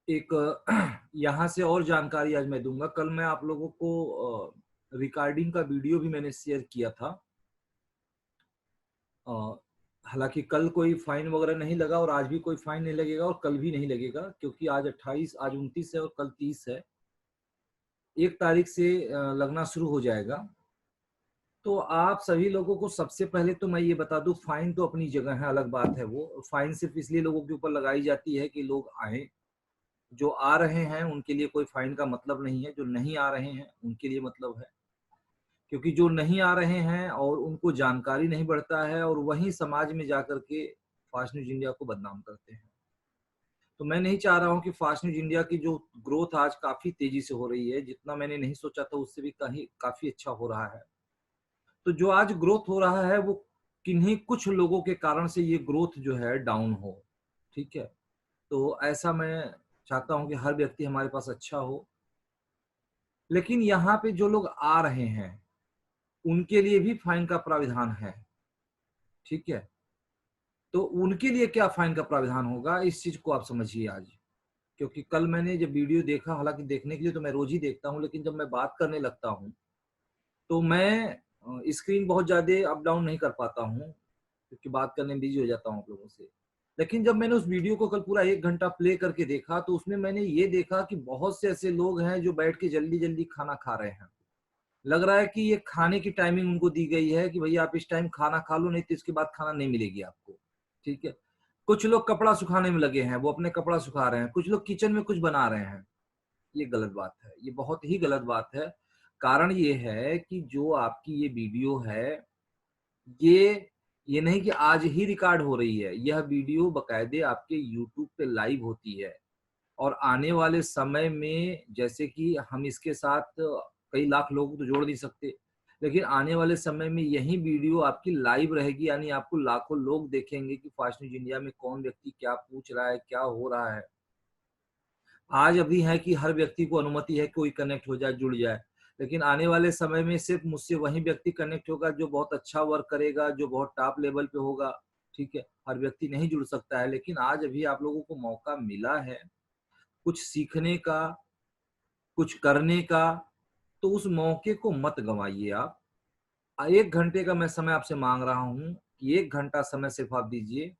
एक यहाँ से और जानकारी आज मैं दूंगा। कल मैं आप लोगों को रिकॉर्डिंग का वीडियो भी मैंने शेयर किया था। अ, हालांकि कल कोई फाइन वगैरह नहीं लगा और आज भी कोई फाइन नहीं लगेगा और कल भी नहीं लगेगा, क्योंकि आज 28, आज 29 है और कल 30 है। 1 तारीख से लगना शुरू हो जाएगा। तो आप सभी लोगों को सबसे पहले तो मैं ये बता दूं, फाइन तो अपनी जगह है, अलग बात है। वो फाइन सिर्फ इसलिए लोगों के ऊपर लगाई जाती है कि लोग आए। जो आ रहे हैं उनके लिए कोई फाइन का मतलब नहीं है, जो नहीं आ रहे हैं उनके लिए मतलब है। क्योंकि जो नहीं आ रहे हैं और उनको जानकारी नहीं बढ़ता है और वहीं समाज में जाकर के फास्ट न्यूज इंडिया को बदनाम करते हैं। तो मैं नहीं चाह रहा हूं कि फास्ट न्यूज इंडिया की जो ग्रोथ आज काफी तेजी से हो रही है, जितना मैंने नहीं सोचा था उससे भी कहीं काफी अच्छा हो रहा है। तो जो आज ग्रोथ हो रहा है वो किन्हीं कुछ लोगों के कारण से ये ग्रोथ जो है डाउन हो। ठीक है। तो ऐसा मैं चाहता हूं कि हर व्यक्ति हमारे पास अच्छा हो। लेकिन यहाँ पे जो लोग आ रहे हैं उनके लिए भी फाइन का प्राविधान है। ठीक है। तो उनके लिए क्या फाइन का प्राविधान होगा, इस चीज को आप समझिए आज। क्योंकि कल मैंने जब वीडियो देखा, हालांकि देखने के लिए तो मैं रोज ही देखता हूँ, लेकिन जब मैं बात करने लगता हूँ तो मैं स्क्रीन बहुत ज्यादा अप डाउन नहीं कर पाता हूँ, क्योंकि बात करने में बिजी हो जाता हूँ आप लोगों से। लेकिन जब मैंने उस वीडियो को कल पूरा 1 घंटा प्ले करके देखा तो उसमें मैंने ये देखा कि बहुत से ऐसे लोग हैं जो बैठ के जल्दी जल्दी खाना खा रहे हैं। लग रहा है कि ये खाने की टाइमिंग उनको दी गई है कि भैया आप इस टाइम खाना खा लो, नहीं तो इसके बाद खाना नहीं मिलेगी आपको। ठीक है। कुछ लोग कपड़ा सुखाने में लगे हैं, वो अपने कपड़ा सुखा रहे हैं। कुछ लोग किचन में कुछ बना रहे हैं। ये गलत बात है, ये बहुत ही गलत बात है। कारण ये है कि जो आपकी ये वीडियो है, ये ये नहीं कि आज ही रिकॉर्ड हो रही है। यह वीडियो बकायदे आपके यूट्यूब पे लाइव होती है। और आने वाले समय में, जैसे कि हम इसके साथ कई लाख लोगों को तो जोड़ नहीं सकते, लेकिन आने वाले समय में यही वीडियो आपकी लाइव रहेगी। यानी आपको लाखों लोग देखेंगे कि फास्ट न्यूज इंडिया में कौन व्यक्ति क्या पूछ रहा है, क्या हो रहा है। आज अभी है कि हर व्यक्ति को अनुमति है कोई कनेक्ट हो जाए, जुड़ जाए। लेकिन आने वाले समय में सिर्फ मुझसे वही व्यक्ति कनेक्ट होगा जो बहुत अच्छा वर्क करेगा, जो बहुत टॉप लेवल पे होगा। ठीक है। हर व्यक्ति नहीं जुड़ सकता है। लेकिन आज अभी आप लोगों को मौका मिला है कुछ सीखने का, कुछ करने का। तो उस मौके को मत गंवाइए आप। 1 घंटे का मैं समय आपसे मांग रहा हूं कि 1 घंटा समय सिर्फ आप दीजिए,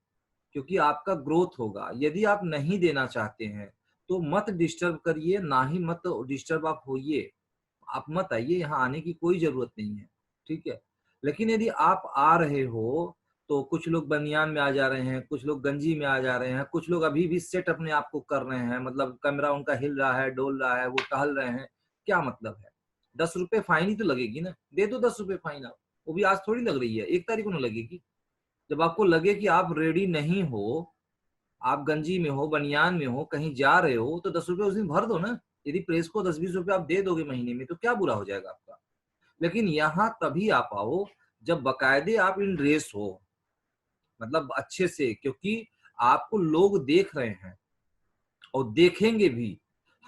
क्योंकि आपका ग्रोथ होगा। यदि आप नहीं देना चाहते हैं तो मत डिस्टर्ब करिए, ना ही मत डिस्टर्ब आप होइए। आप मत आइए, यहाँ आने की कोई जरूरत नहीं है। ठीक है। लेकिन यदि आप आ रहे हो तो कुछ लोग बनियान में आ जा रहे हैं, कुछ लोग गंजी में आ जा रहे हैं, कुछ लोग अभी भी सेट अपने आप को कर रहे हैं, मतलब कैमरा उनका हिल रहा है, डोल रहा है, वो टहल रहे हैं। क्या मतलब है? 10 रुपए फाइन ही तो लगेगी ना, दे दो 10 रुपए फाइन आप। वो भी आज थोड़ी लग रही है, 1 तारीख को ना लगेगी। जब आपको लगे कि आप रेडी नहीं हो, आप गंजी में हो, बनियान में हो, कहीं जा रहे हो, तो 10 रुपए उस दिन भर दो ना। यदि प्रेस को 10-20 रुपए आप दे दोगे महीने में तो क्या बुरा हो जाएगा आपका। लेकिन यहाँ तभी आप आओ जब बकायदे आप इन ड्रेस हो, मतलब अच्छे से, क्योंकि आपको लोग देख रहे हैं और देखेंगे भी।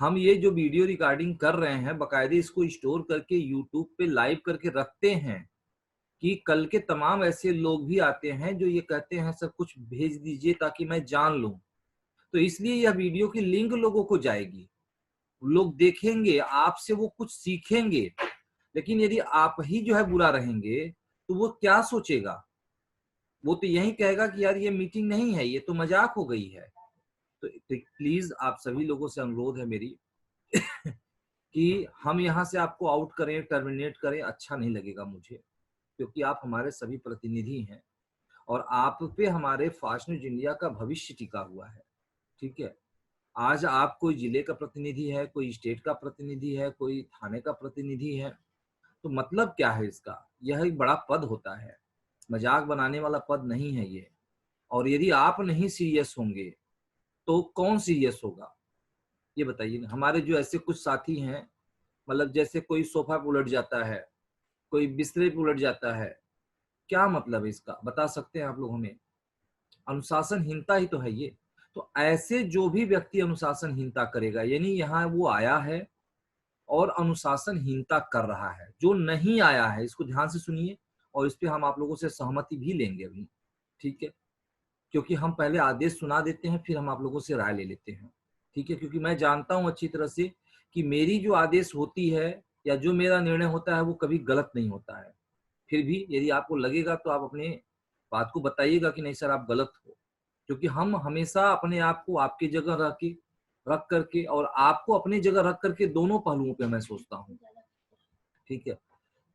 हम ये जो वीडियो रिकॉर्डिंग कर रहे हैं बकायदे इसको स्टोर करके यूट्यूब पे लाइव करके रखते हैं कि कल के तमाम ऐसे लोग भी आते हैं जो ये कहते हैं सर कुछ भेज दीजिए ताकि मैं जान लूं। तो इसलिए यह वीडियो की लिंक लोगों को जाएगी, लोग देखेंगे, आपसे वो कुछ सीखेंगे। लेकिन यदि आप ही जो है बुरा रहेंगे तो वो क्या सोचेगा? वो तो यही कहेगा कि यार ये मीटिंग नहीं है, ये तो मजाक हो गई है। तो प्लीज आप सभी लोगों से अनुरोध है मेरी कि हम यहाँ से आपको आउट करें, टर्मिनेट करें, अच्छा नहीं लगेगा मुझे। क्योंकि आप हमारे सभी प्रतिनिधि हैं और आप पे हमारे फास्ट न्यूज इंडिया का भविष्य टिका हुआ है। ठीक है। आज आप कोई जिले का प्रतिनिधि है, कोई स्टेट का प्रतिनिधि है, कोई थाने का प्रतिनिधि है। तो मतलब क्या है इसका? यह एक बड़ा पद होता है, मजाक बनाने वाला पद नहीं है ये। और यदि आप नहीं सीरियस होंगे तो कौन सीरियस होगा? ये बताइए ना। हमारे जो ऐसे कुछ साथी हैं, मतलब जैसे कोई सोफा पे उलट जाता है, कोई बिस्तरे पे उलट जाता है, क्या मतलब है इसका? बता सकते हैं आप लोग हमें? अनुशासनहीनता ही तो है ये। तो ऐसे जो भी व्यक्ति अनुशासनहीनता करेगा, यानी यहाँ वो आया है और अनुशासनहीनता कर रहा है। जो नहीं आया है इसको ध्यान से सुनिए, और इस पे हम आप लोगों से सहमति भी लेंगे अभी। ठीक है। क्योंकि हम पहले आदेश सुना देते हैं, फिर हम आप लोगों से राय ले लेते हैं। ठीक है, क्योंकि मैं जानता हूं अच्छी तरह से कि मेरी जो आदेश होती है या जो मेरा निर्णय होता है वो कभी गलत नहीं होता है। फिर भी यदि आपको लगेगा तो आप अपने बात को बताइएगा कि नहीं सर आप गलत हो, क्योंकि हम हमेशा अपने आप को आपकी जगह रख करके और आपको अपनी जगह रख करके दोनों पहलुओं पे मैं सोचता हूँ। ठीक है,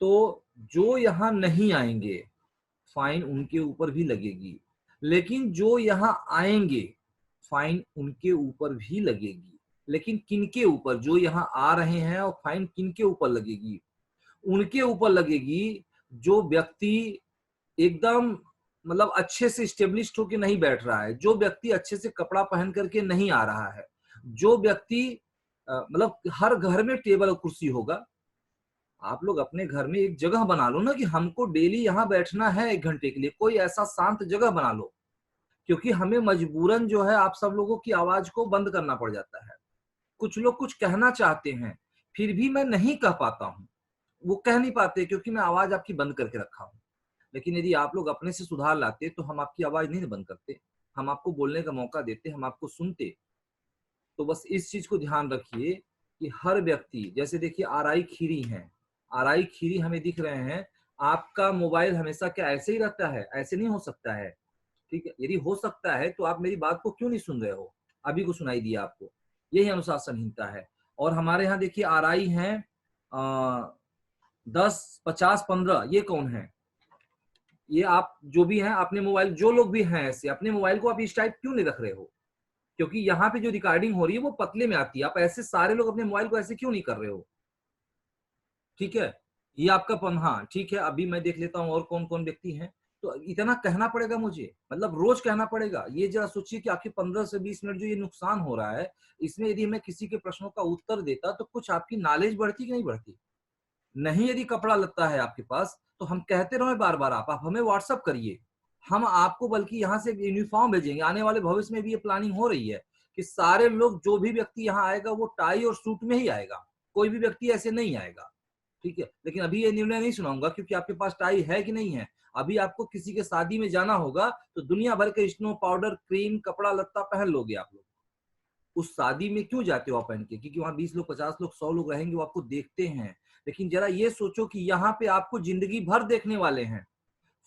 तो जो यहाँ नहीं आएंगे फाइन उनके ऊपर भी लगेगी, लेकिन जो यहाँ आएंगे फाइन उनके ऊपर भी लगेगी। लेकिन किनके ऊपर? जो यहाँ आ रहे हैं, और फाइन किनके ऊपर लगेगी? उनके ऊपर लगेगी जो व्यक्ति एकदम मतलब अच्छे से स्टेब्लिश्ड होके नहीं बैठ रहा है, जो व्यक्ति अच्छे से कपड़ा पहन करके नहीं आ रहा है, जो व्यक्ति मतलब हर घर में टेबल और कुर्सी होगा। आप लोग अपने घर में एक जगह बना लो ना कि हमको डेली यहाँ बैठना है 1 घंटे के लिए, कोई ऐसा शांत जगह बना लो, क्योंकि हमें मजबूरन जो है आप सब लोगों की आवाज को बंद करना पड़ जाता है। कुछ लोग कुछ कहना चाहते हैं, फिर भी मैं नहीं कह पाता हूँ, वो कह नहीं पाते क्योंकि मैं आवाज आपकी बंद करके रखा हूँ। लेकिन यदि आप लोग अपने से सुधार लाते तो हम आपकी आवाज नहीं बंद करते, हम आपको बोलने का मौका देते, हम आपको सुनते। तो बस इस चीज को ध्यान रखिए कि हर व्यक्ति, जैसे देखिए आरआई खीरी हैं, आरआई खीरी हमें दिख रहे हैं। आपका मोबाइल हमेशा क्या ऐसे ही रहता है? ऐसे नहीं हो सकता है। ठीक है, यदि हो सकता है तो आप मेरी बात को क्यों नहीं सुन रहे हो? अभी को सुनाई दिया आपको। यही अनुशासनहीनता है। और हमारे यहाँ देखिए आरआई हैं 10, 50, 15, ये कौन है? ये आप जो भी हैं अपने मोबाइल, जो लोग भी हैं ऐसे, अपने मोबाइल को आप इस टाइप क्यों नहीं रख रहे हो? क्योंकि यहाँ पे जो रिकॉर्डिंग हो रही है वो पतले में आती है। आप ऐसे सारे लोग अपने मोबाइल को ऐसे क्यों नहीं कर रहे हो? ठीक है, ये आपका हाँ ठीक है, अभी मैं देख लेता हूँ और कौन कौन व्यक्ति हैं। तो इतना कहना पड़ेगा मुझे, मतलब रोज कहना पड़ेगा? ये जरा सोचिए कि आपके 15 से 20 मिनट जो ये नुकसान हो रहा है, इसमें यदि मैं किसी के प्रश्नों का उत्तर देता तो कुछ आपकी नॉलेज बढ़ती कि नहीं बढ़ती? नहीं, यदि कपड़ा लगता है आपके पास तो हम कहते रहे बार बार, आप हमें व्हाट्सअप करिए, हम आपको बल्कि यहाँ से यूनिफॉर्म भेजेंगे। आने वाले भविष्य में भी ये प्लानिंग हो रही है कि सारे लोग, जो भी व्यक्ति यहाँ आएगा वो टाई और सूट में ही आएगा, कोई भी व्यक्ति ऐसे नहीं आएगा। ठीक है, लेकिन अभी ये निर्णय नहीं सुनाऊंगा क्योंकि आपके पास टाई है कि नहीं है। अभी आपको किसी के शादी में जाना होगा तो दुनिया भर के स्नो पाउडर, क्रीम, कपड़ा लत्ता पहन लोगे आप लोग। उस शादी में क्यों जाते हो आप पहन के? क्योंकि वहां 20 लोग, 50 लोग, 100 लोग रहेंगे, वो आपको देखते हैं। लेकिन जरा ये सोचो कि यहाँ पे आपको जिंदगी भर देखने वाले हैं।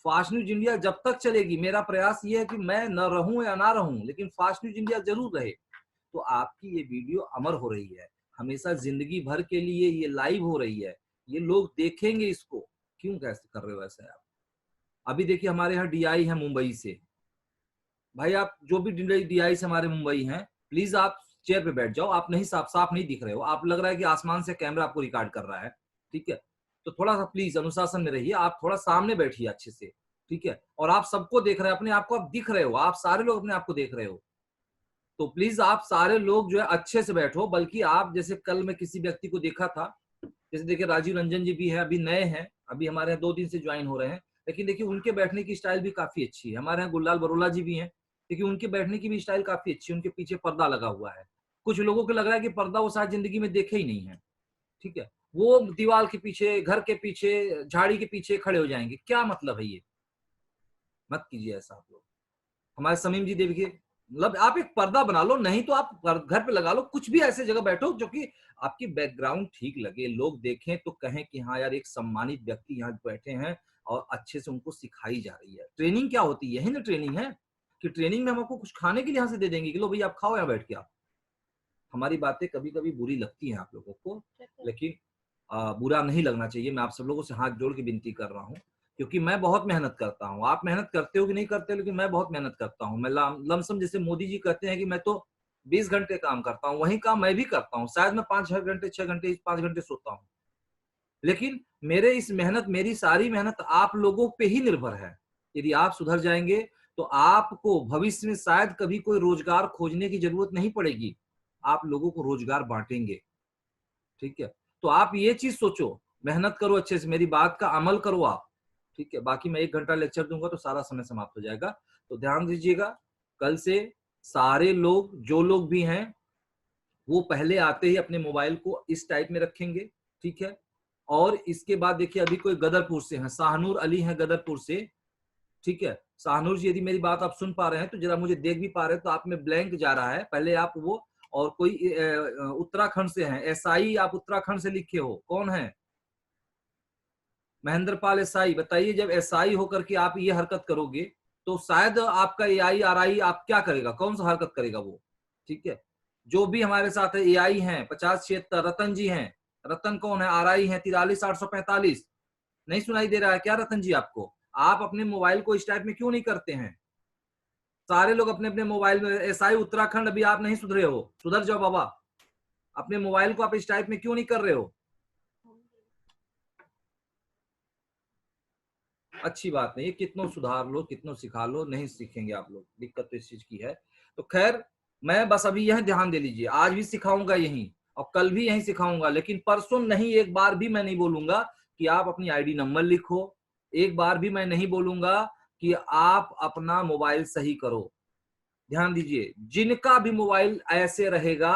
फास्ट न्यूज इंडिया जब तक चलेगी, मेरा प्रयास ये है कि मैं न रहूं या ना रहूं, लेकिन फास्ट न्यूज इंडिया जरूर रहे। तो आपकी ये वीडियो अमर हो रही है, हमेशा जिंदगी भर के लिए ये लाइव हो रही है, ये लोग देखेंगे इसको। क्यों कैसे कर रहे हो ऐसे आप? अभी देखिए हमारे यहाँ डीआई है मुंबई से। भाई आप जो भी डीआई से हमारे मुंबई हैं, प्लीज आप चेयर पे बैठ जाओ। आप नहीं, साफ साफ नहीं दिख रहे हो, आप लग रहा है कि आसमान से कैमरा आपको रिकॉर्ड कर रहा है। ठीक है, तो थोड़ा सा प्लीज अनुशासन में रहिए, आप थोड़ा सामने बैठिए अच्छे से। ठीक है, और आप सबको देख रहे हैं, अपने आप को आप दिख रहे हो, आप सारे लोग अपने आप को देख रहे हो। तो प्लीज आप सारे लोग जो है अच्छे से बैठो। बल्कि आप, जैसे कल मैं किसी व्यक्ति को देखा था, जैसे देखिए राजीव रंजन जी भी है, अभी नए हैं, अभी हमारे यहाँ 2 दिन से ज्वाइन हो रहे हैं, लेकिन देखिए उनके बैठने की स्टाइल भी काफी अच्छी है। हमारे यहाँ गुललाल बरोला जी भी हैं, देखिए उनके बैठने की भी स्टाइल काफी अच्छी है, उनके पीछे पर्दा लगा हुआ है। कुछ लोगों को लग रहा है कि पर्दा वो शायद जिंदगी में देखे ही नहीं है। ठीक है, वो दीवार के पीछे, घर के पीछे, झाड़ी के पीछे खड़े हो जाएंगे, क्या मतलब है ये? मत कीजिए ऐसा आप लोग। हमारे समीम जी देखिए, मतलब आप एक पर्दा बना लो, नहीं तो आप घर पे लगा लो, कुछ भी ऐसे जगह बैठो जो कि आपकी बैकग्राउंड ठीक लगे, लोग देखें तो कहें कि हाँ यार एक सम्मानित व्यक्ति यहाँ बैठे हैं और अच्छे से उनको सिखाई जा रही है। ट्रेनिंग क्या होती है? यही ना ट्रेनिंग है, कि ट्रेनिंग में हम आपको कुछ खाने के लिए यहाँ से दे देंगे कि लो भाई आप खाओ यहाँ बैठ के। आप, हमारी बातें कभी कभी बुरी लगती हैं आप लोगों को, लेकिन बुरा नहीं लगना चाहिए। मैं आप सब लोगों से हाथ जोड़ के विनती कर रहा हूँ, क्योंकि मैं बहुत मेहनत करता हूँ। आप मेहनत करते हो कि नहीं करते, लेकिन मैं बहुत मेहनत करता हूँ। मैं लमसम, जैसे मोदी जी कहते हैं कि मैं तो 20 घंटे काम करता हूँ, वही काम मैं भी करता हूँ। शायद मैं 5-6 घंटे, 6 घंटे, 5 घंटे सोता हूँ, लेकिन मेरे इस मेहनत, मेरी सारी मेहनत आप लोगों पे ही निर्भर है। यदि आप सुधर जाएंगे तो आपको भविष्य में शायद कभी कोई रोजगार खोजने की जरूरत नहीं पड़ेगी, आप लोगों को रोजगार बांटेंगे। ठीक है, तो आप ये चीज सोचो, मेहनत करो अच्छे से, मेरी बात का अमल करो आप। ठीक है, बाकी मैं 1 घंटा लेक्चर दूंगा तो सारा समय समाप्त हो जाएगा। तो ध्यान दीजिएगा, कल से सारे लोग, जो लोग भी हैं, वो पहले आते ही अपने मोबाइल को इस टाइप में रखेंगे। ठीक है, और इसके बाद देखिए अभी कोई गदरपुर से हैं, शाहनूर अली हैं गदरपुर से। ठीक है, शाहनूर जी यदि मेरी बात आप सुन पा रहे हैं तो जरा मुझे देख भी पा रहे हैं, तो आप में ब्लैंक जा रहा है, पहले आप वो और कोई उत्तराखंड से हैं, एसआई आप उत्तराखंड से लिखे हो, कौन है? महेंद्र पाल एसआई, बताइए जब एसआई होकर के आप ये हरकत करोगे तो शायद आपका एआई आरआई आप क्या करेगा, कौन सा हरकत करेगा वो? ठीक है, जो भी हमारे साथ है एआई हैं 5076, रतन जी हैं, रतन कौन है? आरआई हैं 43,845। नहीं सुनाई दे रहा है क्या रतन जी आपको? आप अपने मोबाइल को इस टाइप में क्यों नहीं करते हैं? सारे लोग अपने अपने मोबाइल में, एसआई उत्तराखंड, अभी आप नहीं सुधरे हो, सुधर जाओ बाबा। अपने मोबाइल को आप इस टाइप में क्यों नहीं कर रहे हो? अच्छी बात नहीं है, कितनों सुधार लो, कितनों सिखा लो, नहीं सीखेंगे आप लोग, दिक्कत तो इस चीज की है। तो खैर, मैं बस अभी यह ध्यान दे लीजिए, आज भी सिखाऊंगा यही और कल भी यही सिखाऊंगा, लेकिन परसों नहीं, एक बार भी मैं नहीं बोलूंगा कि आप अपनी आईडी नंबर लिखो, एक बार भी मैं नहीं बोलूंगा कि आप अपना मोबाइल सही करो। ध्यान दीजिए, जिनका भी मोबाइल ऐसे रहेगा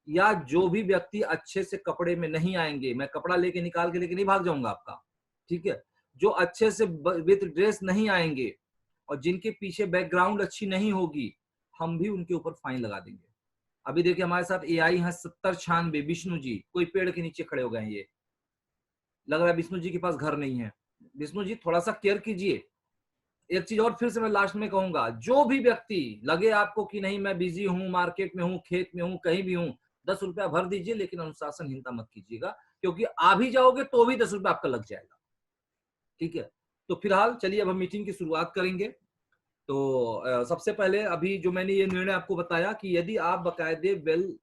या जो भी व्यक्ति अच्छे से कपड़े में नहीं आएंगे, मैं कपड़ा लेके निकाल के लेके नहीं भाग जाऊंगा आपका, ठीक है, जो अच्छे से विद ड्रेस नहीं आएंगे और जिनके पीछे बैकग्राउंड अच्छी नहीं होगी, हम भी उनके ऊपर फाइन लगा देंगे। अभी देखिए हमारे साथ एआई है 7096, विष्णु जी, कोई पेड़ के नीचे खड़े हो गए हैं, ये लग रहा है विष्णु जी के पास घर नहीं है। विष्णु जी थोड़ा सा केयर कीजिए। एक चीज और फिर से मैं लास्ट में कहूंगा, जो भी व्यक्ति लगे आपको कि नहीं मैं बिजी हूं, मार्केट में हूं, खेत में हूं, कहीं भी हूं, 10 रुपया भर दीजिए, लेकिन अनुशासनहीनता मत कीजिएगा, क्योंकि आ भी जाओगे तो भी 10 रुपया आपका लग जाएगा। ठीक है, तो फिलहाल चलिए अब हम मीटिंग की शुरुआत करेंगे। तो सबसे पहले अभी जो मैंने ये निर्णय आपको बताया कि यदि आप बकायदे वेल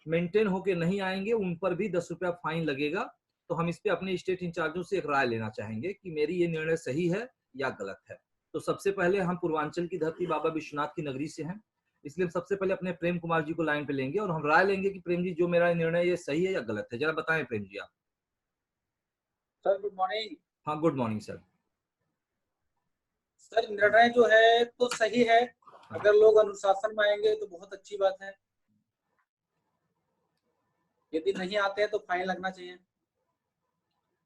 मेंटेन होके नहीं आएंगे, उन पर भी 10 रुपया फाइन लगेगा। तो हम इस पे अपने स्टेट इंचार्जों से एक राय लेना चाहेंगे कि मेरी ये निर्णय सही है या गलत है। तो सबसे पहले हम पूर्वांचल की धरती बाबा विश्वनाथ की नगरी से हैं, इसलिए हम सबसे पहले अपने प्रेम कुमार जी को लाइन पे लेंगे और हम राय लेंगे कि प्रेम जी जो मेरा निर्णय ये सही है या गलत है, जरा बताएं प्रेम जी आप। Sir good morning. हाँ गुड मॉर्निंग सर। सर निर्णय जो है तो सही है, अगर लोग अनुशासन में आएंगे तो बहुत अच्छी बात है, यदि नहीं आते हैं तो फाइन लगना चाहिए।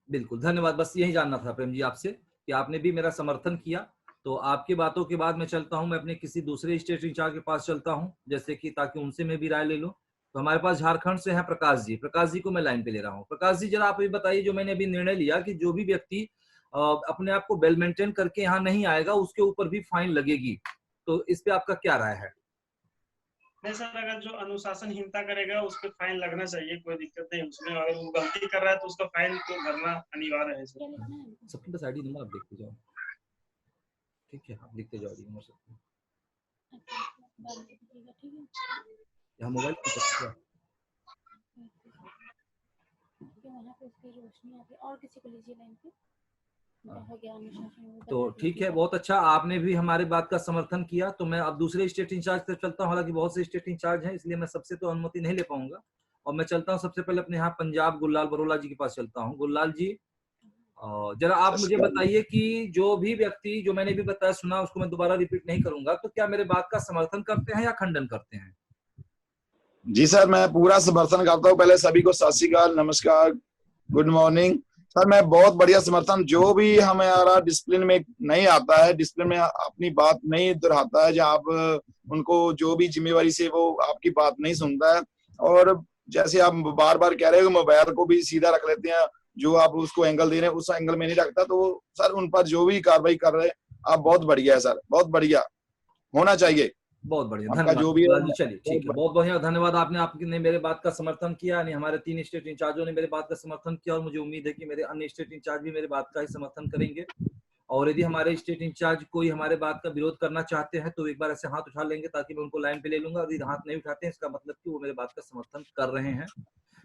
बिल्कुल, धन्यवाद, बस यही जानना था प्रेम जी आपसे कि आपने भी मेरा समर्थन किया। तो आपकी बातों के बाद मैं चलता हूं, मैं अपने किसी दूसरे स्टेट इंचार्ज के पास चलता हूं, जैसे कि ताकि उनसे मैं भी राय ले लूं। तो हमारे पास झारखंड से हैं प्रकाश जी, प्रकाश जी को मैं लाइन पे ले रहा हूँ। प्रकाश जी जरा आप ये बताइए, जो मैंने अभी निर्णय लिया कि जो भी व्यक्ति अपने आप को वेल मेंटेन करके यहाँ नहीं आएगा उसके ऊपर भी फाइन लगेगी, तो इस पे आपका क्या राय है? नहीं सर, अगर जो अनुशासनहीनता करेगा उस पर फाइन लगना चाहिए, कोई दिक्कत नहीं उसमें। अगर वो गलती कर रहा है तो उसका फाइन तो भरना अनिवार्य है सर। सबके पास आईडी नंबर आप देखते जाओ, ठीक है, आप लिखते जाओ नंबर सबको। यहाँ मोबाइल की है वहाँ पे उसकी रोशनी आती है, और किसी को लीजिए लाइन पे। हो गया अनुशासन। तो ठीक है, बहुत अच्छा, आपने भी हमारे बात का समर्थन किया। तो मैं अब दूसरे स्टेट इंचार्ज तक चलता हूँ, हालांकि बहुत से स्टेट इंचार्ज हैं इसलिए मैं सबसे तो अनुमति नहीं ले पाऊंगा, और मैं चलता हूँ सबसे पहले अपने यहाँ पंजाब गुललाल बरोला जी के पास चलता हूँ। गुललाल जी जरा आप मुझे बताइए कि जो भी व्यक्ति, जो मैंने भी बताया सुना, उसको मैं दोबारा रिपीट नहीं करूंगा, तो क्या मेरे बात का समर्थन करते हैं या खंडन करते हैं? जी सर, मैं पूरा समर्थन करता हूँ। पहले सभी को सत श्री अकाल, नमस्कार, गुड मॉर्निंग। सर मैं बहुत बढ़िया समर्थन, जो भी हमारा डिसिप्लिन में नहीं आता है, डिसिप्लिन में अपनी बात नहीं दोहराता है, जहाँ आप उनको जो भी जिम्मेवारी से वो आपकी बात नहीं सुनता है, और जैसे आप बार बार कह रहे हो मोबाइल को भी सीधा रख लेते हैं, जो आप उसको एंगल दे रहे हैं उस एंगल में नहीं रखता, तो सर उन पर जो भी कार्रवाई कर रहे हैं आप, बहुत बढ़िया है सर, बहुत बढ़िया होना चाहिए। बहुत बढ़िया, आपका धन्यवाद जो भी गुललाल जी। चलिए ठीक है, बहुत बढ़िया, धन्यवाद, आपने मेरे बात का समर्थन किया, यानी हमारे 3 स्टेट इंचार्जों ने मेरे बात का समर्थन किया, और मुझे उम्मीद है कि मेरे अन्य स्टेट इंचार्ज भी मेरे बात का ही समर्थन करेंगे। और यदि हमारे स्टेट इंचार्ज कोई हमारे बात का विरोध करना चाहते हैं तो एक बार ऐसे हाथ उठा लेंगे, ताकि मैं उनको लाइन पे ले लूंगा। यदि हाथ नहीं उठाते हैं इसका मतलब कि वो मेरे बात का समर्थन कर रहे हैं।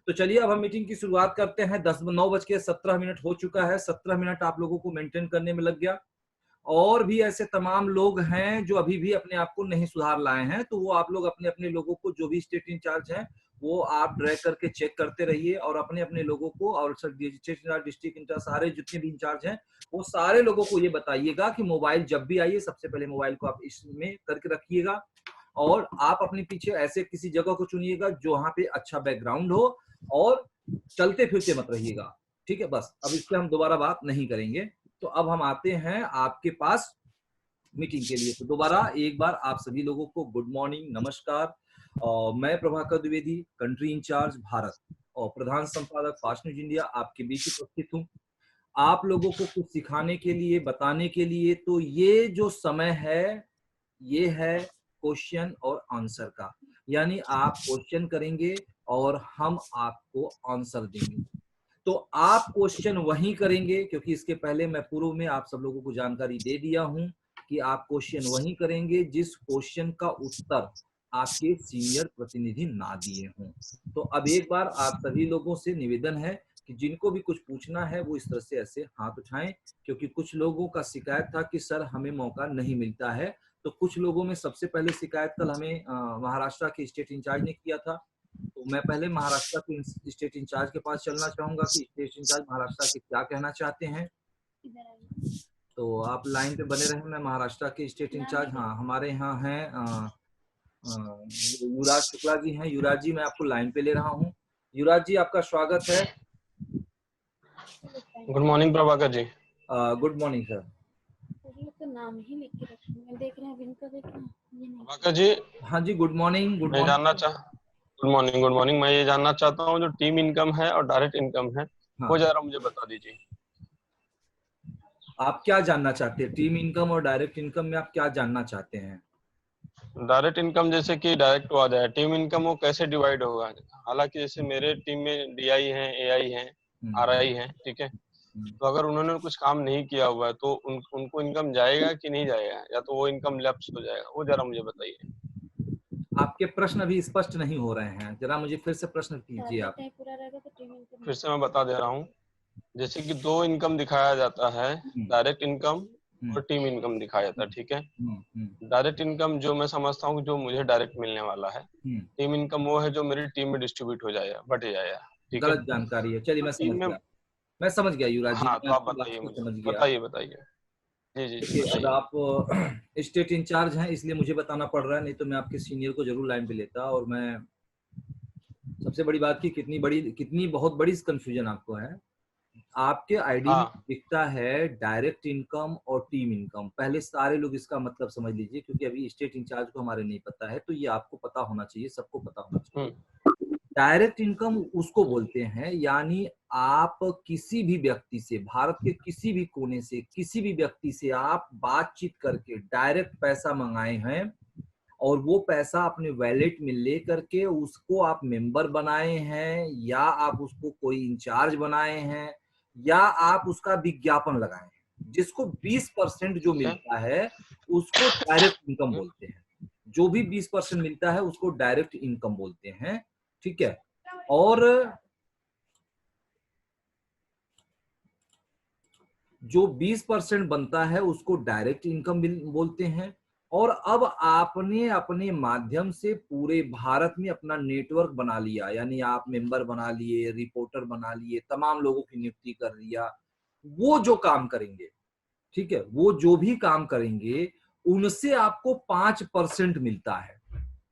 तो चलिए अब हम मीटिंग की शुरुआत करते हैं। 9:17 हो चुका है, 17 मिनट आप लोगों को मेंटेन करने में लग गया। और भी ऐसे तमाम लोग हैं जो अभी भी अपने आप को नहीं सुधार लाए हैं, तो वो आप लोग अपने अपने लोगों को, जो भी स्टेट इंचार्ज हैं, वो आप ड्रैग करके चेक करते रहिए, और अपने अपने लोगों को, और डिस्ट्रिक्ट इंचार्ज, सारे जितने भी इंचार्ज हैं, वो सारे लोगों को ये बताइएगा कि मोबाइल जब भी आइए सबसे पहले मोबाइल को आप इसमें करके रखिएगा, और आप अपने पीछे ऐसे किसी जगह को चुनिएगा जो वहां पे अच्छा बैकग्राउंड हो, और चलते फिरते मत रहिएगा। ठीक है, बस अब इस पे हम दोबारा बात नहीं करेंगे। तो अब हम आते हैं आपके पास मीटिंग के लिए। तो दोबारा एक बार आप सभी लोगों को गुड मॉर्निंग, नमस्कार। मैं प्रभाकर द्विवेदी, कंट्री इंचार्ज भारत और प्रधान संपादक फास्ट न्यूज इंडिया आपके बीच उपस्थित हूँ आप लोगों को कुछ सिखाने के लिए, बताने के लिए। तो ये जो समय है ये है क्वेश्चन और आंसर का, यानी आप क्वेश्चन करेंगे और हम आपको आंसर देंगे। तो आप क्वेश्चन वही करेंगे, क्योंकि इसके पहले मैं पूर्व में आप सब लोगों को जानकारी दे दिया हूं कि आप क्वेश्चन वही करेंगे जिस क्वेश्चन का उत्तर आपके सीनियर प्रतिनिधि ना दिए हों। तो अब एक बार आप सभी लोगों से निवेदन है कि जिनको भी कुछ पूछना है वो इस तरह से ऐसे हाथ उठाएं, क्योंकि कुछ लोगों का शिकायत था कि सर हमें मौका नहीं मिलता है। तो कुछ लोगों में सबसे पहले शिकायत कल हमें महाराष्ट्र के स्टेट इंचार्ज ने किया था। तो मैं पहले महाराष्ट्र के स्टेट इंचार्ज के पास चलना चाहूंगा कि स्टेट इंचार्ज महाराष्ट्र के क्या कहना चाहते हैं। तो आप लाइन पे बने रहे। मैं महाराष्ट्र के स्टेट इंचार्ज, हाँ हमारे यहाँ हैं युवराज शुक्ला जी हैं। युवराज जी मैं आपको लाइन पे ले रहा हूँ। युवराज जी आपका स्वागत है। Good morning Prabhakar ji. Good morning sir. तो नाम ही लिख के रखना है, देख रहे हैं इनका, देख रहे हैं ये नहीं। प्रभाकर जी हाँ जी गुड मॉर्निंग। Good morning. मैं ये जानना चाहता हूँ जो टीम इनकम है और डायरेक्ट इनकम है हाँ। वो जरा मुझे बता दीजिए। आप क्या जानना चाहते हैं? टीम इनकम और डायरेक्ट इनकम में आप क्या जानना चाहते हैं? डायरेक्ट इनकम जैसे कि डायरेक्ट आ जाए, टीम इनकम वो कैसे डिवाइड होगा? हालांकि जैसे मेरे टीम में DI है, AI है, RI है, ठीक है, तो अगर उन्होंने कुछ काम नहीं किया हुआ है तो उनको इनकम जाएगा कि नहीं जाएगा, या तो वो इनकम लैप्स हो जाएगा? वो जरा मुझे बताइए। आपके प्रश्न अभी स्पष्ट नहीं हो रहे हैं, जरा मुझे फिर से प्रश्न कीजिए आप। पूरा रहेगा तो टीम इनकम। फिर से मैं बता दे रहा हूँ। जैसे कि 2 इनकम दिखाया जाता है, डायरेक्ट इनकम और टीम इनकम दिखाया जाता है, ठीक है। डायरेक्ट इनकम जो मैं समझता हूँ जो मुझे डायरेक्ट मिलने वाला है। टीम इनकम वो है जो मेरी टीम में डिस्ट्रीब्यूट हो जाएगा, बट जाएगा, ठीक है। गलत जानकारी है। चलिए मैं समझ गया युवराज जी। हाँ, तो आप बताइए मुझे, बताइए। जी अब आप स्टेट इंचार्ज हैं इसलिए मुझे बताना पड़ रहा है, नहीं तो मैं आपके सीनियर को जरूर लाइन पे लेता। और मैं सबसे बड़ी बात की कितनी बहुत बड़ी कंफ्यूजन आपको है। आपके आईडी में दिखता है डायरेक्ट इनकम और टीम इनकम। पहले सारे लोग इसका मतलब समझ लीजिए, क्योंकि अभी स्टेट इंचार्ज को हमारे नहीं पता है, तो ये आपको पता होना चाहिए, सबको पता होना चाहिए। डायरेक्ट इनकम उसको बोलते हैं, यानी आप किसी भी व्यक्ति से, भारत के किसी भी कोने से किसी भी व्यक्ति से आप बातचीत करके डायरेक्ट पैसा मंगाए हैं और वो पैसा अपने वैलेट में ले करके उसको आप मेंबर बनाए हैं, या आप उसको कोई इंचार्ज बनाए हैं, या आप उसका विज्ञापन लगाए हैं, जिसको 20% जो मिलता है उसको डायरेक्ट इनकम बोलते हैं। जो भी 20% मिलता है उसको डायरेक्ट इनकम बोलते हैं, ठीक है। और जो 20% बनता है उसको डायरेक्ट इनकम बोलते हैं। और अब आपने अपने माध्यम से पूरे भारत में अपना नेटवर्क बना लिया, यानी आप मेंबर बना लिए, रिपोर्टर बना लिए, तमाम लोगों की नियुक्ति कर दिया। वो जो काम करेंगे, ठीक है, वो जो भी काम करेंगे उनसे आपको 5% मिलता है,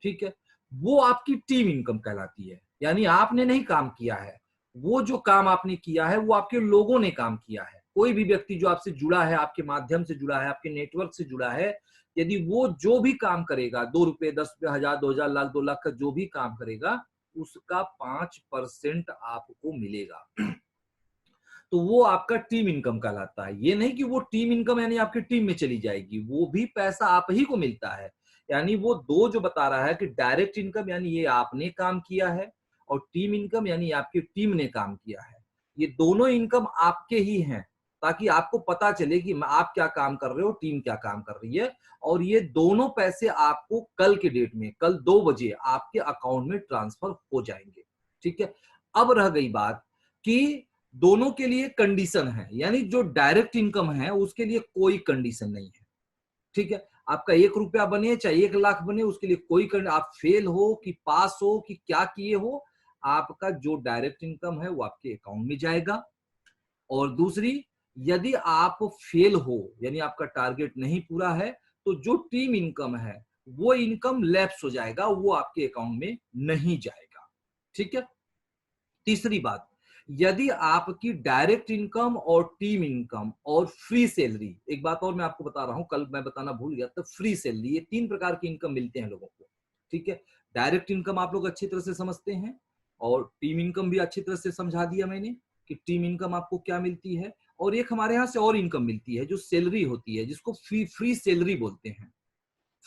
ठीक है। वो आपकी टीम इनकम कहलाती है, यानी आपने नहीं काम किया है, वो जो काम आपने किया है वो आपके लोगों ने काम किया है। कोई भी व्यक्ति जो आपसे जुड़ा है, आपके माध्यम से जुड़ा है, आपके नेटवर्क से जुड़ा है, यदि वो जो भी काम करेगा, 2 रुपए, 10 रुपए, 1000, 2000, लाख, 2 लाख का जो भी काम करेगा उसका 5% आपको मिलेगा। तो वो आपका टीम इनकम कहलाता है। ये नहीं कि वो टीम इनकम यानी आपकी टीम में चली जाएगी, वो भी पैसा आप ही को मिलता है। यानी वो दो जो बता रहा है कि डायरेक्ट इनकम यानी ये आपने काम किया है, और टीम इनकम यानी आपकी टीम ने काम किया है। ये दोनों इनकम आपके ही हैं, ताकि आपको पता चले कि आप क्या काम कर रहे हो, टीम क्या काम कर रही है। और ये दोनों पैसे आपको कल के डेट में, कल 2 बजे आपके अकाउंट में ट्रांसफर हो जाएंगे, ठीक है। अब रह गई बात कि दोनों के लिए कंडीशन है, यानी जो डायरेक्ट इनकम है उसके लिए कोई कंडीशन नहीं है, ठीक है। आपका 1 रुपया बने चाहे 1 लाख बने, उसके लिए कोई आप फेल हो कि पास हो कि क्या किए हो, आपका जो डायरेक्ट इनकम है वो आपके अकाउंट में जाएगा। और दूसरी, यदि आप फेल हो यानी आपका टारगेट नहीं पूरा है, तो जो टीम इनकम है वो इनकम लैप्स हो जाएगा, वो आपके अकाउंट में नहीं जाएगा, ठीक है। तीसरी बात, यदि आपकी डायरेक्ट इनकम और टीम इनकम और फ्री सैलरी, एक बात और मैं आपको बता रहा हूं, कल मैं बताना भूल गया, तो फ्री सैलरी, ये 3 प्रकार की इनकम मिलते हैं लोगों को, ठीक है। डायरेक्ट इनकम आप लोग अच्छी तरह से समझते हैं, और टीम इनकम भी अच्छी तरह से समझा दिया मैंने कि टीम इनकम आपको क्या मिलती है। और एक हमारे यहाँ से और इनकम मिलती है जो सैलरी होती है, जिसको फ्री सैलरी बोलते हैं।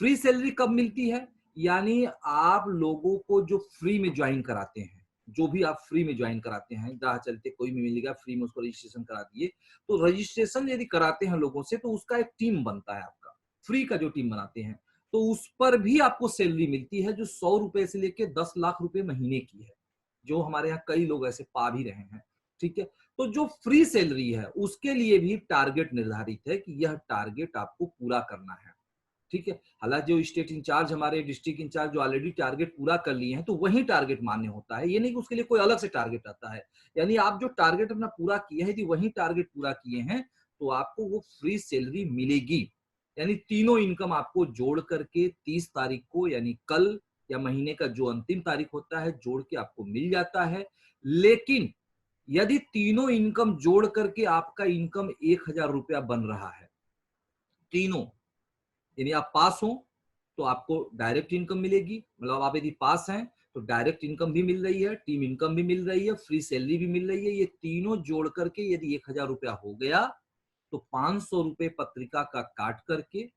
फ्री सैलरी कब मिलती है? यानी आप लोगों को जो फ्री में ज्वाइन कराते हैं, जो भी आप फ्री में ज्वाइन कराते हैं, राह चलते कोई भी मिलेगा फ्री में, उसको रजिस्ट्रेशन करा दिए, तो रजिस्ट्रेशन यदि कराते हैं लोगों से तो उसका एक टीम बनता है आपका, फ्री का जो टीम बनाते हैं, तो उस पर भी आपको सैलरी मिलती है जो 100 रुपए से लेके 10 लाख रुपए महीने की है, जो हमारे यहाँ कई लोग ऐसे पा भी रहे हैं। ठीक है, तो जो फ्री सैलरी है उसके लिए भी टारगेट निर्धारित है कि यह टारगेट आपको पूरा करना है। ठीक है, हालांकि जो स्टेट इंचार्ज, हमारे डिस्ट्रिक्ट इंचार्ज जो ऑलरेडी टारगेट पूरा कर लिए हैं, तो वही टारगेट मान्य होता है। ये नहीं कि उसके लिए कोई अलग से टारगेट आता है। यानी आप जो टारगेट अपना पूरा किए हैं, यदि वही टारगेट पूरा किए हैं तो आपको वो फ्री सैलरी मिलेगी। यानी तीनों इनकम आपको जोड़ करके 30 तारीख को, यानी कल या महीने का जो अंतिम तारीख होता है, जोड़ के आपको मिल जाता है। लेकिन यदि तीनों इनकम जोड़ करके आपका इनकम 1000 रुपया बन रहा है, तीनों, यानी आप पास हो तो आपको डायरेक्ट इनकम मिलेगी, मतलब आप यदि पास हैं तो डायरेक्ट इनकम भी मिल रही है, टीम इनकम भी मिल रही है, फ्री सैलरी भी मिल रही है। ये तीनों जोड़ करके यदि 1000 रुपया हो गया तो 500 रुपए पत्रिका का काट करके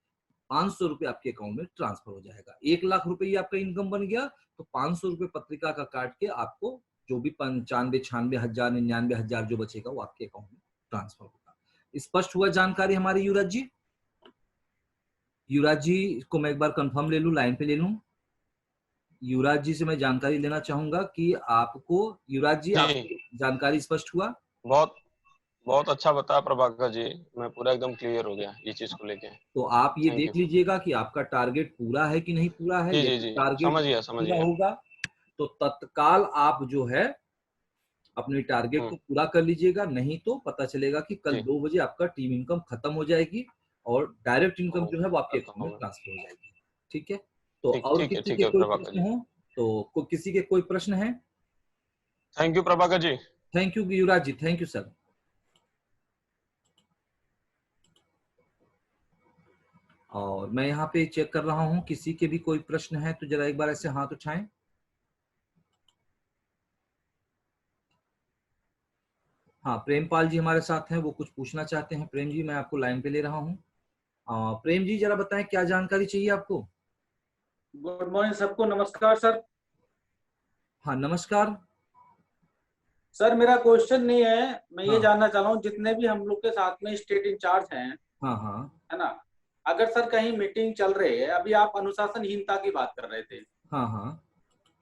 500 रुपए आपके अकाउंट में ट्रांसफर हो जाएगा। 1 लाख रुपए आपका इनकम बन गया तो 500 रुपए पत्रिका का काट के आपको जो भी 95, 96 हजार, 99 हजार जो बचेगा वो आपके अकाउंट में ट्रांसफर होगा। स्पष्ट हुआ जानकारी हमारी युवराज जी? युवराज जी को मैं एक बार कंफर्म ले लूं, लाइन पे ले लूं। युवराज जी से मैं जानकारी लेना चाहूंगा कि आपको, युवराज जी, आपको जानकारी स्पष्ट हुआ? बहुत बहुत अच्छा बताया प्रभाकर जी, मैं पूरा एकदम क्लियर हो गया ये चीज को लेके। तो आप ये देख लीजिएगा कि आपका टारगेट पूरा है कि नहीं पूरा है। जी जी, टारगेट समझ गया होगा तो तत्काल आप जो है अपने टारगेट को पूरा कर लीजिएगा, नहीं तो पता चलेगा कि कल 2 बजे आपका टीम इनकम खत्म हो जाएगी और डायरेक्ट इनकम जो है वो आपके अकाउंट में ट्रांसफर हो जाएगी। ठीक है, तो और किसी के कोई प्रश्न हो तो किसी के कोई प्रश्न है? Thank you Prabhakar ji. Thank you Yuvraj ji, thank you sir. और मैं यहाँ पे चेक कर रहा हूँ, किसी के भी कोई प्रश्न है तो जरा एक बार ऐसे हाथ उठाएं। हाँ, प्रेमपाल जी हमारे साथ हैं, वो कुछ पूछना चाहते हैं। प्रेम जी, मैं आपको लाइन पे ले रहा हूँ। प्रेम जी जरा बताएं क्या जानकारी चाहिए आपको? गुड मॉर्निंग सबको, नमस्कार सर। हाँ नमस्कार सर, मेरा क्वेश्चन नहीं है, मैं ये जानना चाह रहा हूँ जितने भी हम लोग के साथ में स्टेट इंचार्ज हैं, हाँ है ना, अगर सर कहीं मीटिंग चल रही है, अभी आप अनुशासनहीनता की बात कर रहे थे, हाँ,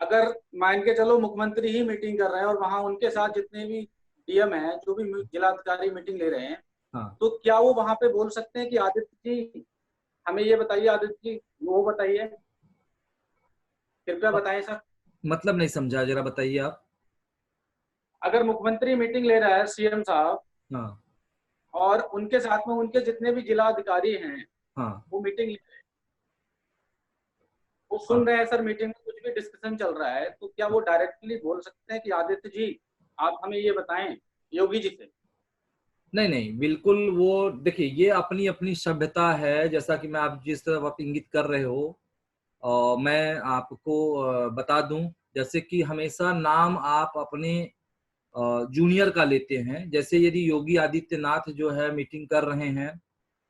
अगर मान के चलो मुख्यमंत्री ही मीटिंग कर रहे हैं और वहां उनके साथ जितने भी डीएम हैं, जो भी जिलाधिकारी मीटिंग ले रहे हैं, तो क्या वो वहां पे बोल सकते हैं कि आदित्य जी हमें ये बताइए, आदित्य जी वो बताइए, कृपया बताएं सर। मतलब नहीं समझा, जरा बताइए आप। अगर मुख्यमंत्री मीटिंग ले रहा है, सीएम साहब, हाँ, और उनके साथ में उनके जितने भी जिला अधिकारी हैं, हाँ, वो मीटिंग ले रहे हैं, वो सुन रहे हैं सर, मीटिंग में कुछ भी डिस्कशन चल रहा है, तो क्या वो डायरेक्टली बोल सकते हैं कि आदित्य जी आप हमें ये बताएं योगी जी से? नहीं, बिल्कुल। वो देखिए, ये अपनी अपनी सभ्यता है, जैसा कि मैं आप जिस तरफ आप इंगित कर रहे हो, मैं आपको बता दूं, जैसे कि हमेशा नाम आप अपने जूनियर का लेते हैं। जैसे यदि योगी आदित्यनाथ जो है मीटिंग कर रहे हैं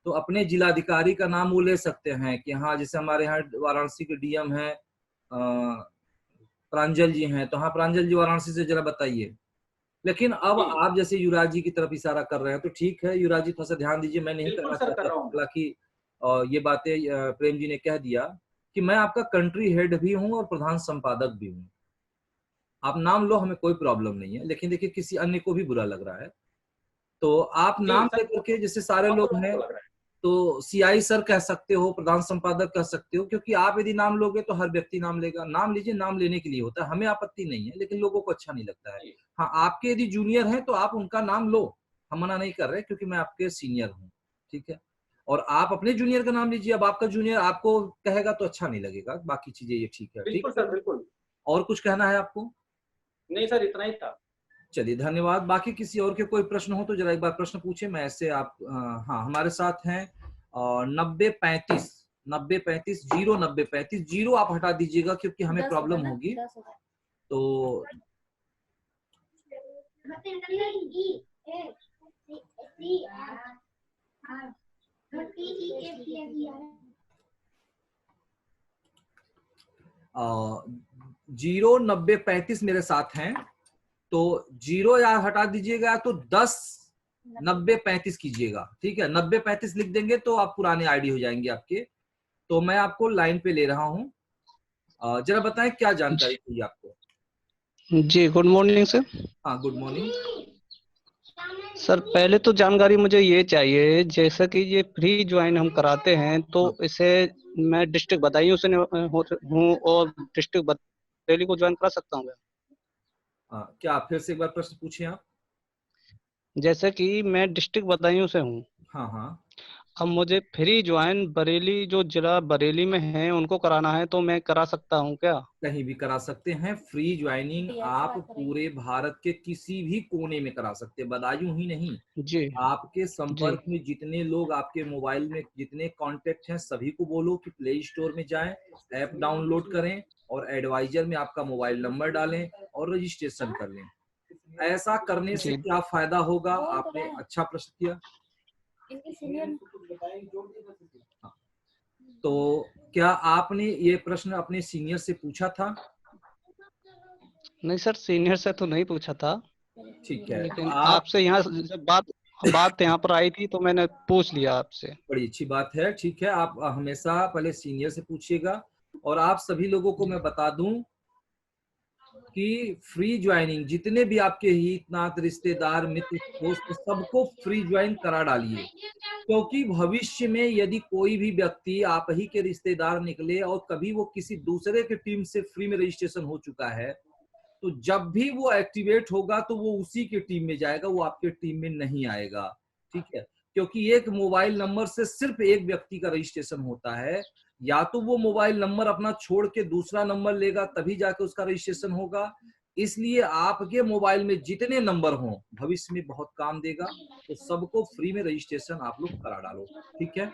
तो अपने जिलाधिकारी का नाम वो ले सकते हैं कि हाँ, जैसे हमारे यहाँ वाराणसी के डीएम हैं प्रांजल जी हैं, तो हाँ प्रांजल जी वाराणसी से जरा बताइए। लेकिन अब आप जैसे युवराज जी की तरफ इशारा कर रहे हैं तो ठीक है युवराज जी, थोड़ा सा ध्यान दीजिए। मैं नहीं करना चाहता, हालांकि ये बातें प्रेम जी ने कह दिया कि मैं आपका कंट्री हेड भी हूँ और प्रधान संपादक भी हूँ। आप नाम लो, हमें कोई प्रॉब्लम नहीं है, लेकिन देखिए किसी अन्य को भी बुरा लग रहा है तो आप नाम लेकर के, जैसे सारे लोग हैं तो सीआई सर कह सकते हो, प्रधान संपादक कह सकते हो, क्योंकि आप यदि नाम लोगे तो हर व्यक्ति नाम लेगा। नाम लीजिए, नाम लेने के लिए होता है, हमें आपत्ति नहीं है, लेकिन लोगों को अच्छा नहीं लगता है। हाँ, आपके यदि जूनियर हैं तो आप उनका नाम लो, हम मना नहीं कर रहे, क्योंकि मैं आपके सीनियर हूँ, ठीक है। और आप अपने जूनियर का नाम लीजिए। अब आपका जूनियर आपको कहेगा तो अच्छा नहीं लगेगा, बाकी चीजें ये ठीक है। बिल्कुल सर, बिल्कुल। और कुछ कहना है आपको? नहीं सर, इतना ही था। चलिए, धन्यवाद। बाकी किसी और के कोई प्रश्न हो तो जरा एक बार प्रश्न पूछे। मैं ऐसे आप हाँ, हमारे साथ हैं 9035 9035 09035 0 आप हटा दीजिएगा क्योंकि हमें 10 प्रॉब्लम होगा ना, होगी। 10 होगा। तो आ, 09035 मेरे साथ हैं, तो 0 या हटा दीजिएगा तो 109035 कीजिएगा। ठीक है, 9035 लिख देंगे तो आप पुराने आईडी हो जाएंगे आपके। तो मैं आपको लाइन पे ले रहा हूँ, जरा बताएं क्या जानकारी चाहिए आपको। जी गुड मॉर्निंग सर। हाँ गुड मॉर्निंग सर, पहले तो जानकारी मुझे ये चाहिए, जैसा कि ये फ्री ज्वाइन हम कराते हैं तो इसे मैं डिस्ट्रिक्ट बदायूं से हूँ और डिस्ट्रिक्ट बरेली को ज्वाइन करा सकता हूँ क्या? क्या फिर से एक बार प्रश्न पूछे आप। जैसे कि मैं डिस्ट्रिक्ट बदायूं से हूँ, हाँ हाँ, अब मुझे फ्री ज्वाइन बरेली, जो जिला बरेली में है, उनको कराना है, तो मैं करा सकता हूँ क्या? कहीं भी करा सकते हैं। फ्री ज्वाइनिंग आप पूरे भारत के किसी भी कोने में करा सकते हैं, बदायूं ही नहीं। जी आपके संपर्क में जितने लोग, आपके मोबाइल में जितने कांटेक्ट हैं, सभी को बोलो कि प्ले स्टोर में जाएं, ऐप डाउनलोड करें और एडवाइजर में आपका मोबाइल नंबर डालें और रजिस्ट्रेशन कर लें। ऐसा करने से क्या फायदा होगा, आपने अच्छा प्रश्न किया। तो क्या आपने ये प्रश्न अपने सीनियर से पूछा था? नहीं सर, सीनियर से तो नहीं पूछा था। ठीक है, लेकिन आपसे यहाँ जब बात यहाँ पर आई थी तो मैंने पूछ लिया आपसे। बड़ी अच्छी बात है। ठीक है, आप हमेशा पहले सीनियर से पूछिएगा। और आप सभी लोगों को मैं बता दूं कि फ्री ज्वाइनिंग जितने भी आपके हित नात, रिश्तेदार, मित्र, दोस्त, सबको फ्री ज्वाइन करा डालिए, क्योंकि भविष्य में यदि कोई भी व्यक्ति आप ही के रिश्तेदार निकले और कभी वो किसी दूसरे की टीम से फ्री में रजिस्ट्रेशन हो चुका है, तो जब भी वो एक्टिवेट होगा तो वो उसी की टीम में जाएगा, वो आपके टीम में नहीं आएगा। ठीक है, क्योंकि एक मोबाइल नंबर से सिर्फ एक व्यक्ति का रजिस्ट्रेशन होता है। या तो वो मोबाइल नंबर अपना छोड़ के दूसरा नंबर लेगा, तभी जाके उसका रजिस्ट्रेशन होगा। इसलिए आपके मोबाइल में जितने नंबर हों, भविष्य में बहुत काम देगा। तो सबको फ्री में रजिस्ट्रेशन आप लोग करा डालो। ठीक है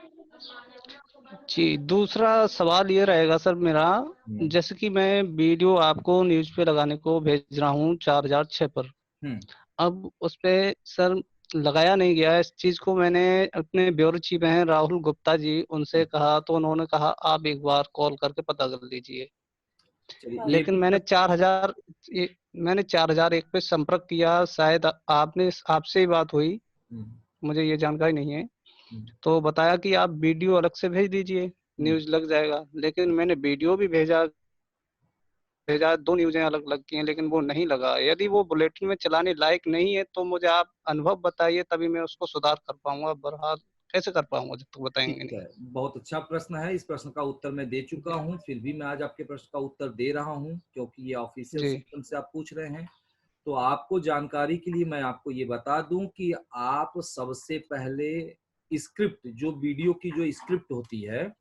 जी, दूसरा सवाल ये रहेगा सर मेरा, जैसे कि मैं वीडियो आपको न्यूज पे लगाने को भेज रहा हूँ 4006 पर, अब उस पे सर लगाया नहीं गया। इस चीज को मैंने अपने ब्यूरो चीफ हैं राहुल गुप्ता जी, उनसे कहा तो उन्होंने कहा आप एक बार कॉल करके पता कर लीजिए। लेकिन मैंने 4001 पे संपर्क किया, शायद आपसे ही बात हुई, मुझे ये जानकारी नहीं है। तो बताया कि आप वीडियो अलग से भेज दीजिए, न्यूज लग जाएगा। लेकिन मैंने वीडियो भी भेजा, 2 न्यूज़ें अलग लग की हैं, लेकिन वो नहीं लगा। यदि वो बुलेटिन में चलाने लायक नहीं है तो मुझे आप अनुभव बताइए, तभी मैं उसको सुधार कर पाऊंगा। बहरहाल कैसे कर पाऊंगा जब तक बताएंगे नहीं। बहुत अच्छा प्रश्न है। इस प्रश्न का उत्तर मैं दे चुका हूं, फिर भी मैं आज आपके प्रश्न का उत्तर दे रहा हूं, क्योंकि ये ऑफिशियल सिस्टम से आप पूछ रहे हैं। तो आपको जानकारी के लिए मैं आपको ये बता दूं कि आप सबसे पहले स्क्रिप्ट, जो वीडियो की जो स्क्रिप्ट होती है,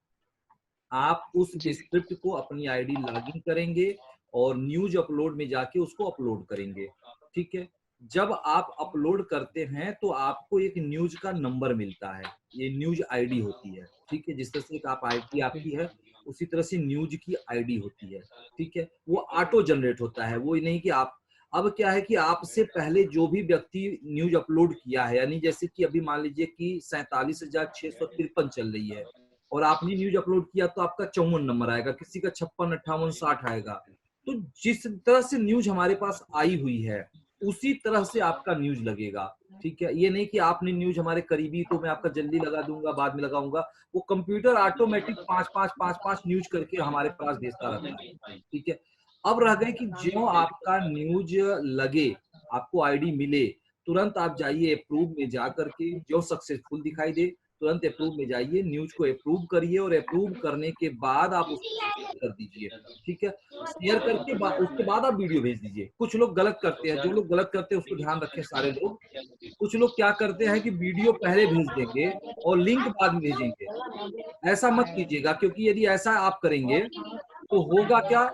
आप उस स्क्रिप्ट को अपनी आईडी लॉगिन करेंगे और न्यूज अपलोड में जाके उसको अपलोड करेंगे। ठीक है, जब आप अपलोड करते हैं तो आपको एक न्यूज का नंबर मिलता है, ये न्यूज आईडी होती है। ठीक है, जिस तरह से आप आईडी आपकी है, उसी तरह से न्यूज की आईडी होती है। ठीक है, वो ऑटो जनरेट होता है, वो नहीं कि आप, अब क्या है कि आपसे पहले जो भी व्यक्ति न्यूज अपलोड किया है, यानी जैसे कि अभी मान लीजिए कि 47,653 चल रही है और आपने न्यूज अपलोड किया तो आपका 54 नंबर आएगा, किसी का 56, 58, 60 आएगा। तो जिस तरह से न्यूज हमारे पास आई हुई है उसी तरह से आपका न्यूज लगेगा। ठीक है, ये नहीं कि आपने न्यूज हमारे करीबी तो मैं आपका जल्दी लगा दूंगा, बाद में लगाऊंगा। वो कंप्यूटर ऑटोमेटिक 5 न्यूज करके हमारे पास भेजता रहता है। ठीक है, अब रह गए कि जो आपका न्यूज लगे, आपको आईडी मिले, तुरंत आप जाइए अप्रूव में जा करके, जो सक्सेसफुल दिखाई दे तुरंत अप्रूव में जाइए, न्यूज को अप्रूव करिए और अप्रूव करने के बाद आप उसको शेयर कर दीजिए। ठीक है, शेयर करके उसके बाद आप वीडियो भेज दीजिए। कुछ लोग गलत करते हैं, जो लोग गलत करते हैं उसको ध्यान रखें सारे लोग। कुछ लोग क्या करते हैं कि वीडियो पहले भेज देंगे और लिंक बाद में भेजेंगे। ऐसा मत कीजिएगा, क्योंकि यदि ऐसा आप करेंगे तो होगा क्या,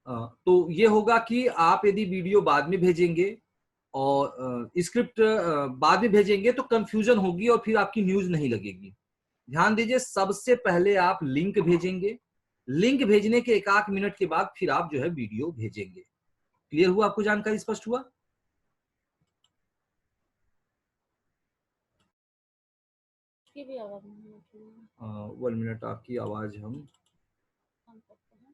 तो ये होगा कि आप यदि वीडियो बाद में भेजेंगे और स्क्रिप्ट बाद में भेजेंगे तो कंफ्यूजन होगी और फिर आपकी न्यूज नहीं लगेगी। ध्यान दीजिए, सबसे पहले आप लिंक भेजेंगे, लिंक भेजने के 1-8 मिनट के बाद फिर आप जो है वीडियो भेजेंगे। क्लियर हुआ? आपको जानकारी स्पष्ट हुआ? की भी आवाज नहीं आती है। 1 मिनट, आपकी आवाज हम काम करते हैं।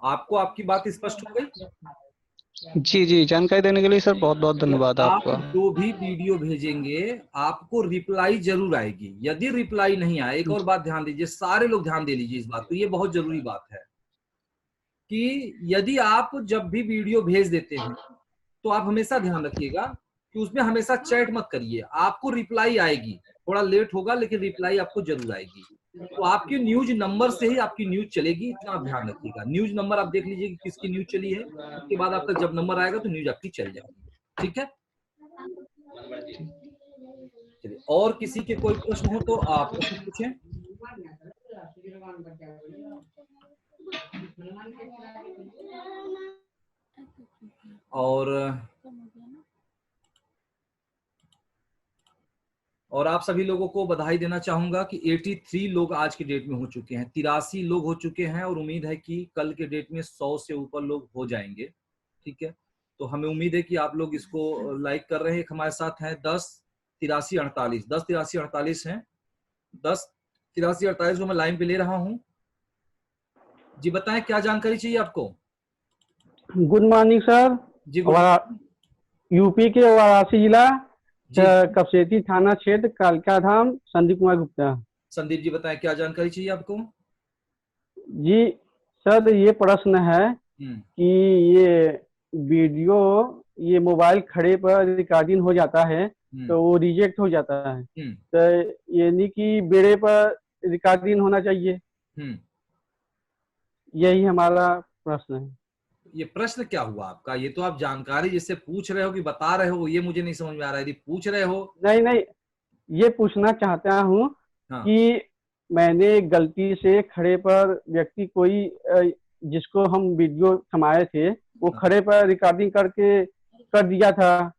आपको आपकी बात स्पष्ट हो गई? जी जी, जानकारी देने के लिए सर बहुत बहुत धन्यवाद आप आपका। जो भी वीडियो भेजेंगे आपको रिप्लाई जरूर आएगी। यदि रिप्लाई नहीं आए, एक और बात ध्यान दीजिए, सारे लोग ध्यान दे लीजिए इस बात को, ये बहुत जरूरी बात है कि यदि आप जब भी वीडियो भेज देते हैं तो आप हमेशा ध्यान रखिएगा कि उसमें हमेशा चैट मत करिए। आपको रिप्लाई आएगी, थोड़ा लेट होगा लेकिन रिप्लाई आपको जरूर आएगी। तो आपके न्यूज नंबर से ही आपकी न्यूज चलेगी, इतना आप ध्यान रखिएगा। न्यूज नंबर आप देख लीजिए कि किसकी न्यूज चली है, उसके बाद आपका जब नंबर आएगा तो न्यूज आपकी चल जाएगी। ठीक है, चलिए, और किसी के कोई प्रश्न हो तो आप प्रश्न पूछें। और आप सभी लोगों को बधाई देना चाहूंगा कि 83 लोग आज की डेट में हो चुके हैं, 83 लोग हो चुके हैं और उम्मीद है कि कल के डेट में 100 से ऊपर लोग हो जाएंगे। ठीक है, तो हमें उम्मीद है कि आप लोग इसको लाइक कर रहे हैं। हमारे साथ हैं 10-83-48 हैं, 10-83-48 को मैं लाइन पे ले रहा हूँ। जी बताएं, क्या जानकारी चाहिए आपको? गुड मॉर्निंग सर जी। यूपी के वाराणसी जिला कपसेती थाना क्षेत्र कालका धाम, संदीप कुमार गुप्ता। संदीप जी बताएं, क्या जानकारी चाहिए आपको? जी सर, ये प्रश्न है कि ये वीडियो ये मोबाइल खड़े पर रिकॉर्डिंग हो जाता है तो वो रिजेक्ट हो जाता है, तो यानी कि बेड़े पर रिकॉर्डिंग होना चाहिए, यही हमारा प्रश्न है। ये प्रश्न क्या हुआ आपका? ये तो आप जानकारी जिससे पूछ रहे हो कि बता रहे हो, ये मुझे नहीं समझ में आ रहा है। यदि पूछ रहे हो, नहीं, ये पूछना चाहता हूँ कि मैंने गलती से खड़े पर व्यक्ति कोई जिसको हम वीडियो थमाए थे वो खड़े पर रिकॉर्डिंग करके कर दिया था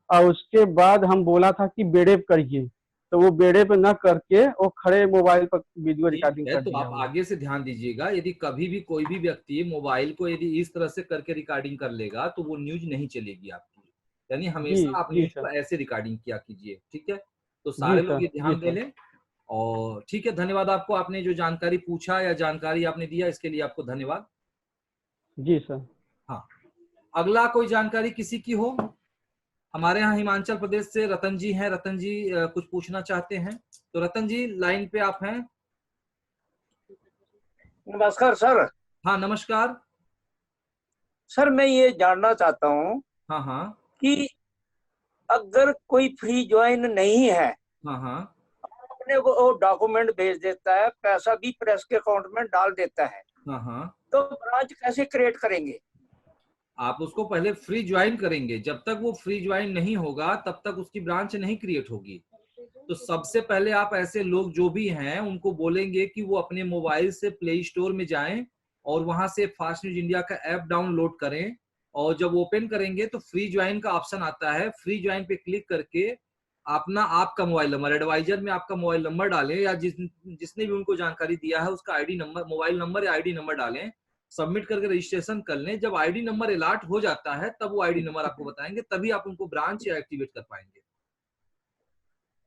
और उसके बाद हम बोला था कि बेड़े पर करिए, तो वो बेड़े पे न करके वो खड़े मोबाइल पर वीडियो रिकॉर्डिंग कर तो दिया। आप आगे से ध्यान दीजिएगा, यदि कभी भी कोई भी व्यक्ति मोबाइल को यदि इस तरह से करके रिकॉर्डिंग कर लेगा तो वो न्यूज नहीं चलेगी आपकी। यानी हमेशा आप न्यूज को ऐसे रिकॉर्डिंग किया कीजिए। ठीक है, तो सारे लोग ये ध्यान दे लें। और ठीक है, धन्यवाद आपको, आपने जो जानकारी पूछा या जानकारी आपने दिया इसके लिए आपको धन्यवाद। जी सर। हाँ, अगला कोई जानकारी किसी की हो? हमारे यहाँ हिमाचल प्रदेश से रतन जी हैं। रतन जी कुछ पूछना चाहते हैं, तो रतन जी लाइन पे आप हैं। नमस्कार सर। हाँ नमस्कार सर, मैं ये जानना चाहता हूँ कि अगर कोई फ्री ज्वाइन नहीं है, अपने वो डॉक्यूमेंट भेज देता है, पैसा भी प्रेस के अकाउंट में डाल देता है, तो ब्रांच कैसे क्रिएट करेंगे? आप उसको पहले फ्री ज्वाइन करेंगे। जब तक वो फ्री ज्वाइन नहीं होगा तब तक उसकी ब्रांच नहीं क्रिएट होगी। तो सबसे पहले आप ऐसे लोग जो भी हैं उनको बोलेंगे कि वो अपने मोबाइल से प्ले स्टोर में जाएं और वहां से फास्ट न्यूज इंडिया का ऐप डाउनलोड करें, और जब ओपन करेंगे तो फ्री ज्वाइन का ऑप्शन आता है। फ्री ज्वाइन पे क्लिक करके अपना आपका मोबाइल नंबर, एडवाइजर में आपका मोबाइल नंबर डालें या जिसने भी उनको जानकारी दिया है उसका आईडी नंबर, मोबाइल नंबर या आईडी नंबर डालें, सबमिट करके रजिस्ट्रेशन कर लें। जब आईडी नंबर अलॉट हो जाता है तब वो आईडी नंबर आपको बताएंगे, तभी आप उनको ब्रांच या एक्टिवेट कर पाएंगे।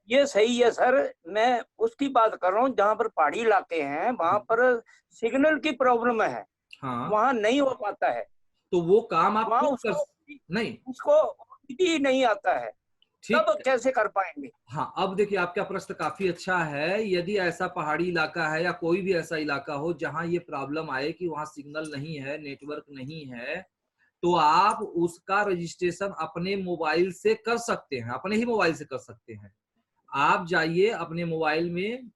ये सही है सर, मैं उसकी बात कर रहा हूँ जहाँ पर पहाड़ी इलाके हैं, वहां पर सिग्नल की प्रॉब्लम है, वहां नहीं हो पाता है, तो वो काम आप उसको भी नहीं आता है, तब कैसे कर पाएंगे? हाँ, अब देखिए आपका प्रश्न काफी अच्छा है। यदि ऐसा पहाड़ी इलाका है या कोई भी ऐसा इलाका हो जहां ये प्रॉब्लम आए कि वहां सिग्नल नहीं है, नेटवर्क नहीं है, तो आप उसका रजिस्ट्रेशन अपने मोबाइल से कर सकते हैं, अपने ही मोबाइल से कर सकते हैं। आप जाइए अपने मोबाइल में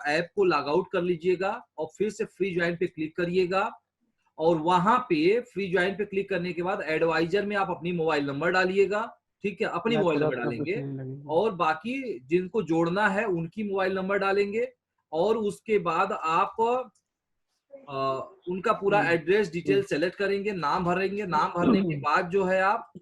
ऐप को लॉग आउट कर लीजिएगा और फिर से फ्री ज्वाइन पे क्लिक करिएगा और वहां पे फ्री ज्वाइन पे क्लिक करने के बाद एडवाइजर में आप अपनी मोबाइल नंबर डालिएगा, ठीक है, अपनी मोबाइल नंबर डालेंगे और बाकी जिनको जोड़ना है उनकी मोबाइल नंबर डालेंगे और उसके बाद आप उनका पूरा एड्रेस डिटेल सेलेक्ट करेंगे, नाम भरेंगे, नाम भरने के बाद जो है आप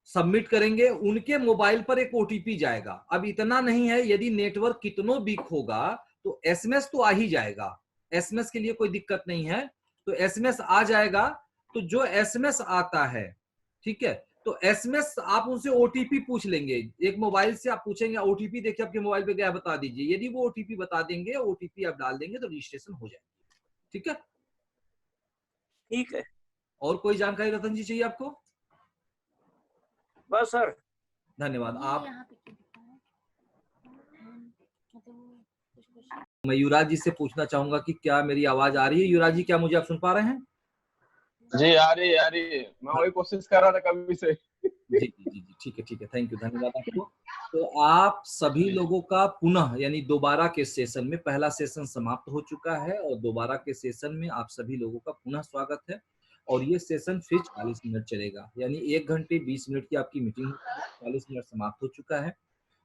सबमिट करेंगे, उनके मोबाइल पर एक ओटीपी जाएगा। अब इतना नहीं है, यदि नेटवर्क कितनों वीक होगा तो एसएमएस तो आ ही जाएगा, एसएमएस के लिए कोई दिक्कत नहीं है, तो एसएमएस आ जाएगा। तो जो एसएमएस आता है, ठीक है, तो एसएमएस आप उनसे ओटीपी पूछ लेंगे, एक मोबाइल से आप पूछेंगे ओटीपी देखिए आपके मोबाइल पे क्या बता दीजिए, यदि वो ओटीपी बता देंगे, ओटीपी आप डाल देंगे तो रजिस्ट्रेशन हो जाएगा। ठीक है, ठीक है। और कोई जानकारी रतन जी चाहिए आपको? बस सर, धन्यवाद। आप मैं युवराज जी से पूछना चाहूंगा कि क्या मेरी आवाज आ रही है? युवराज जी, क्या मुझे आप सुन पा रहे हैं? जी आ रही है, मैं वही कोशिश कर रहा था कभी से। जी जी जी, ठीक है ठीक है, थैंक यू, धन्यवाद आपको। तो आप सभी लोगों का पुनः यानी दोबारा के सेशन में, पहला सेशन समाप्त हो चुका है और दोबारा के सेशन में आप सभी लोगों का पुनः स्वागत है और ये सेशन फिर 40 मिनट चलेगा, यानी 1 घंटे 20 मिनट की आपकी मीटिंग, 40 मिनट समाप्त हो चुका है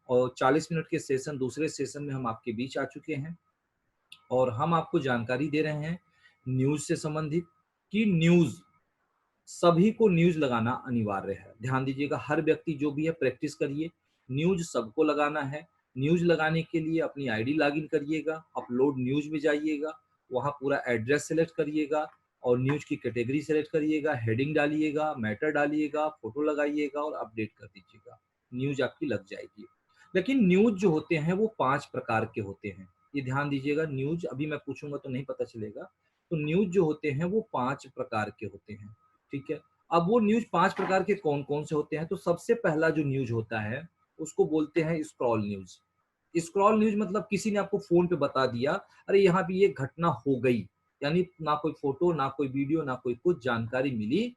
और 40 मिनट के सेशन, दूसरे सेशन में हम आपके बीच आ चुके हैं और हम आपको जानकारी दे रहे हैं न्यूज से संबंधित कि न्यूज, सभी को न्यूज लगाना अनिवार्य है। ध्यान दीजिएगा, हर व्यक्ति जो भी है प्रैक्टिस करिए, न्यूज सबको लगाना है। न्यूज लगाने के लिए अपनी आईडी लॉगिन करिएगा, अपलोड न्यूज में जाइएगा, वहां पूरा एड्रेस सेलेक्ट करिएगा और न्यूज की कैटेगरी सेलेक्ट करिएगा, हेडिंग डालिएगा, मैटर डालिएगा, फोटो लगाइएगा और अपडेट कर दीजिएगा, न्यूज आपकी लग जाएगी। लेकिन न्यूज जो होते हैं वो 5 प्रकार के होते हैं, ये ध्यान दीजिएगा। न्यूज अभी मैं पूछूंगा तो नहीं पता चलेगा, तो न्यूज जो होते हैं वो 5 प्रकार के होते हैं, ठीक है। अब वो न्यूज 5 प्रकार के कौन कौन से होते हैं? तो सबसे पहला जो न्यूज होता है उसको बोलते हैं स्क्रॉल न्यूज। स्क्रॉल न्यूज मतलब किसी ने आपको फोन पे बता दिया, अरे यहाँ पे ये घटना हो गई, यानी ना कोई फोटो, ना कोई वीडियो, ना कोई कुछ जानकारी मिली,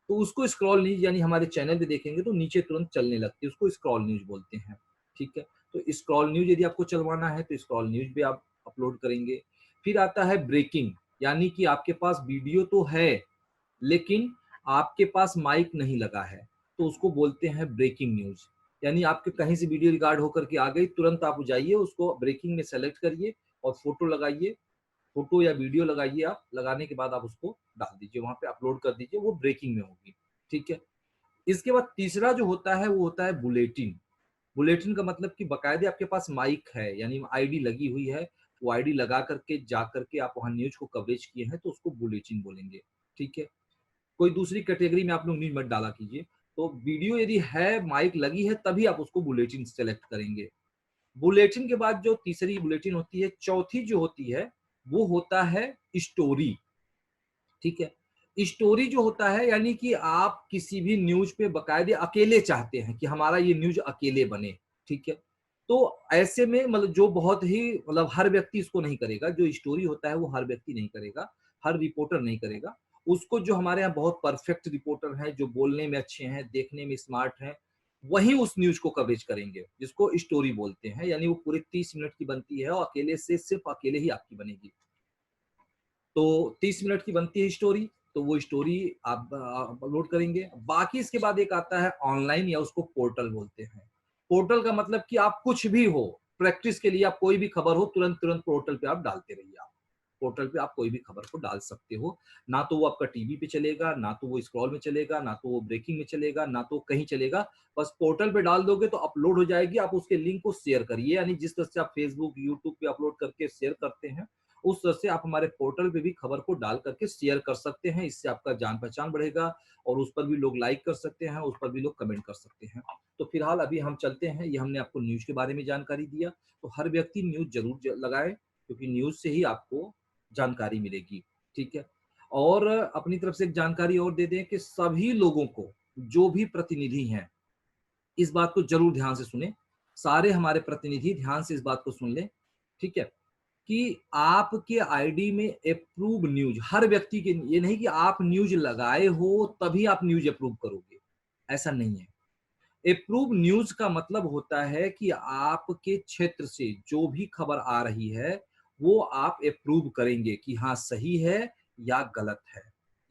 तो उसको स्क्रॉल न्यूज, यानी हमारे चैनल पे देखेंगे तो नीचे तुरंत चलने लगती है, उसको स्क्रॉल न्यूज बोलते हैं, ठीक है। तो स्क्रॉल न्यूज यदि आपको चलवाना है तो स्क्रॉल न्यूज भी आप अपलोड करेंगे। फिर आता है ब्रेकिंग, यानी कि आपके पास वीडियो तो है लेकिन आपके पास माइक नहीं लगा है, तो उसको बोलते हैं ब्रेकिंग न्यूज। यानी आपके कहीं से वीडियो रिकॉर्ड होकर के आ गई, तुरंत आप जाइए उसको ब्रेकिंग में सेलेक्ट करिए और फोटो लगाइए, फोटो या वीडियो लगाइए, आप लगाने के बाद आप उसको डाल दीजिए, वहां पे अपलोड कर दीजिए, वो ब्रेकिंग में होगी, ठीक है। इसके बाद तीसरा जो होता है वो होता है बुलेटिन। बुलेटिन का मतलब कि बकायदे आपके पास माइक है, यानी आईडी लगी हुई है, वो आईडी लगा करके जा करके आप वहां न्यूज को कवरेज किए हैं, तो उसको बुलेटिन बोलेंगे, ठीक है। कोई दूसरी कैटेगरी में आप लोग न्यूज मत डाला कीजिए। तो वीडियो यदि है, माइक लगी है, तभी आप उसको बुलेटिन सेलेक्ट करेंगे। बुलेटिन के बाद जो तीसरी बुलेटिन होती है, चौथी जो होती है वो होता है स्टोरी, ठीक है। स्टोरी जो होता है यानी कि आप किसी भी न्यूज पे बकायदे अकेले चाहते हैं कि हमारा ये न्यूज अकेले बने, ठीक है। तो ऐसे में मतलब जो बहुत ही मतलब हर व्यक्ति इसको नहीं करेगा, जो स्टोरी होता है वो हर व्यक्ति नहीं करेगा, हर रिपोर्टर नहीं करेगा, उसको जो हमारे यहाँ बहुत परफेक्ट रिपोर्टर हैं, जो बोलने में अच्छे हैं, देखने में स्मार्ट हैं, वही उस न्यूज को कवरेज करेंगे, जिसको स्टोरी बोलते हैं। यानी वो पूरे 30 मिनट की बनती है और अकेले से सिर्फ अकेले ही आपकी बनेगी। तो 30 मिनट की बनती है स्टोरी, तो वो स्टोरी आप अपलोड करेंगे। बाकी इसके बाद एक आता है ऑनलाइन, या उसको पोर्टल बोलते हैं। पोर्टल का मतलब कि आप कुछ भी हो, प्रैक्टिस के लिए आप कोई भी खबर हो, तुरंत तुरंत पोर्टल पे आप डालते रहिए। आप पोर्टल पे आप कोई भी खबर को डाल सकते हो, ना तो वो आपका टीवी पे चलेगा, ना तो वो स्क्रॉल में चलेगा, ना तो वो ब्रेकिंग में चलेगा, ना तो कहीं चलेगा, बस पोर्टल पे डाल दोगे तो अपलोड हो जाएगी। आप उसके लिंक को शेयर करिए, यानी जिस तरह से आप फेसबुक, यूट्यूब पे अपलोड करके शेयर करते हैं, उस तरह से आप हमारे पोर्टल पे भी खबर को डाल करके शेयर कर सकते हैं। इससे आपका जान पहचान बढ़ेगा और उस पर भी लोग लाइक कर सकते हैं, उस पर भी लोग कमेंट कर सकते हैं। तो फिलहाल अभी हम चलते हैं, ये हमने आपको न्यूज के बारे में जानकारी दिया, तो हर व्यक्ति न्यूज जरूर लगाए, क्योंकि न्यूज से ही आपको जानकारी मिलेगी, ठीक है। और अपनी तरफ से एक जानकारी और दे दें कि सभी लोगों को, जो भी प्रतिनिधि हैं, इस बात को जरूर ध्यान से सुने, सारे हमारे प्रतिनिधि ध्यान से इस बात को सुन लें, ठीक है, कि आपके आईडी में अप्रूव न्यूज, हर व्यक्ति के, ये नहीं कि आप न्यूज लगाए हो तभी आप न्यूज अप्रूव करोगे, ऐसा नहीं है। अप्रूव न्यूज का मतलब होता है कि आपके क्षेत्र से जो भी खबर आ रही है वो आप अप्रूव करेंगे कि हाँ सही है या गलत है।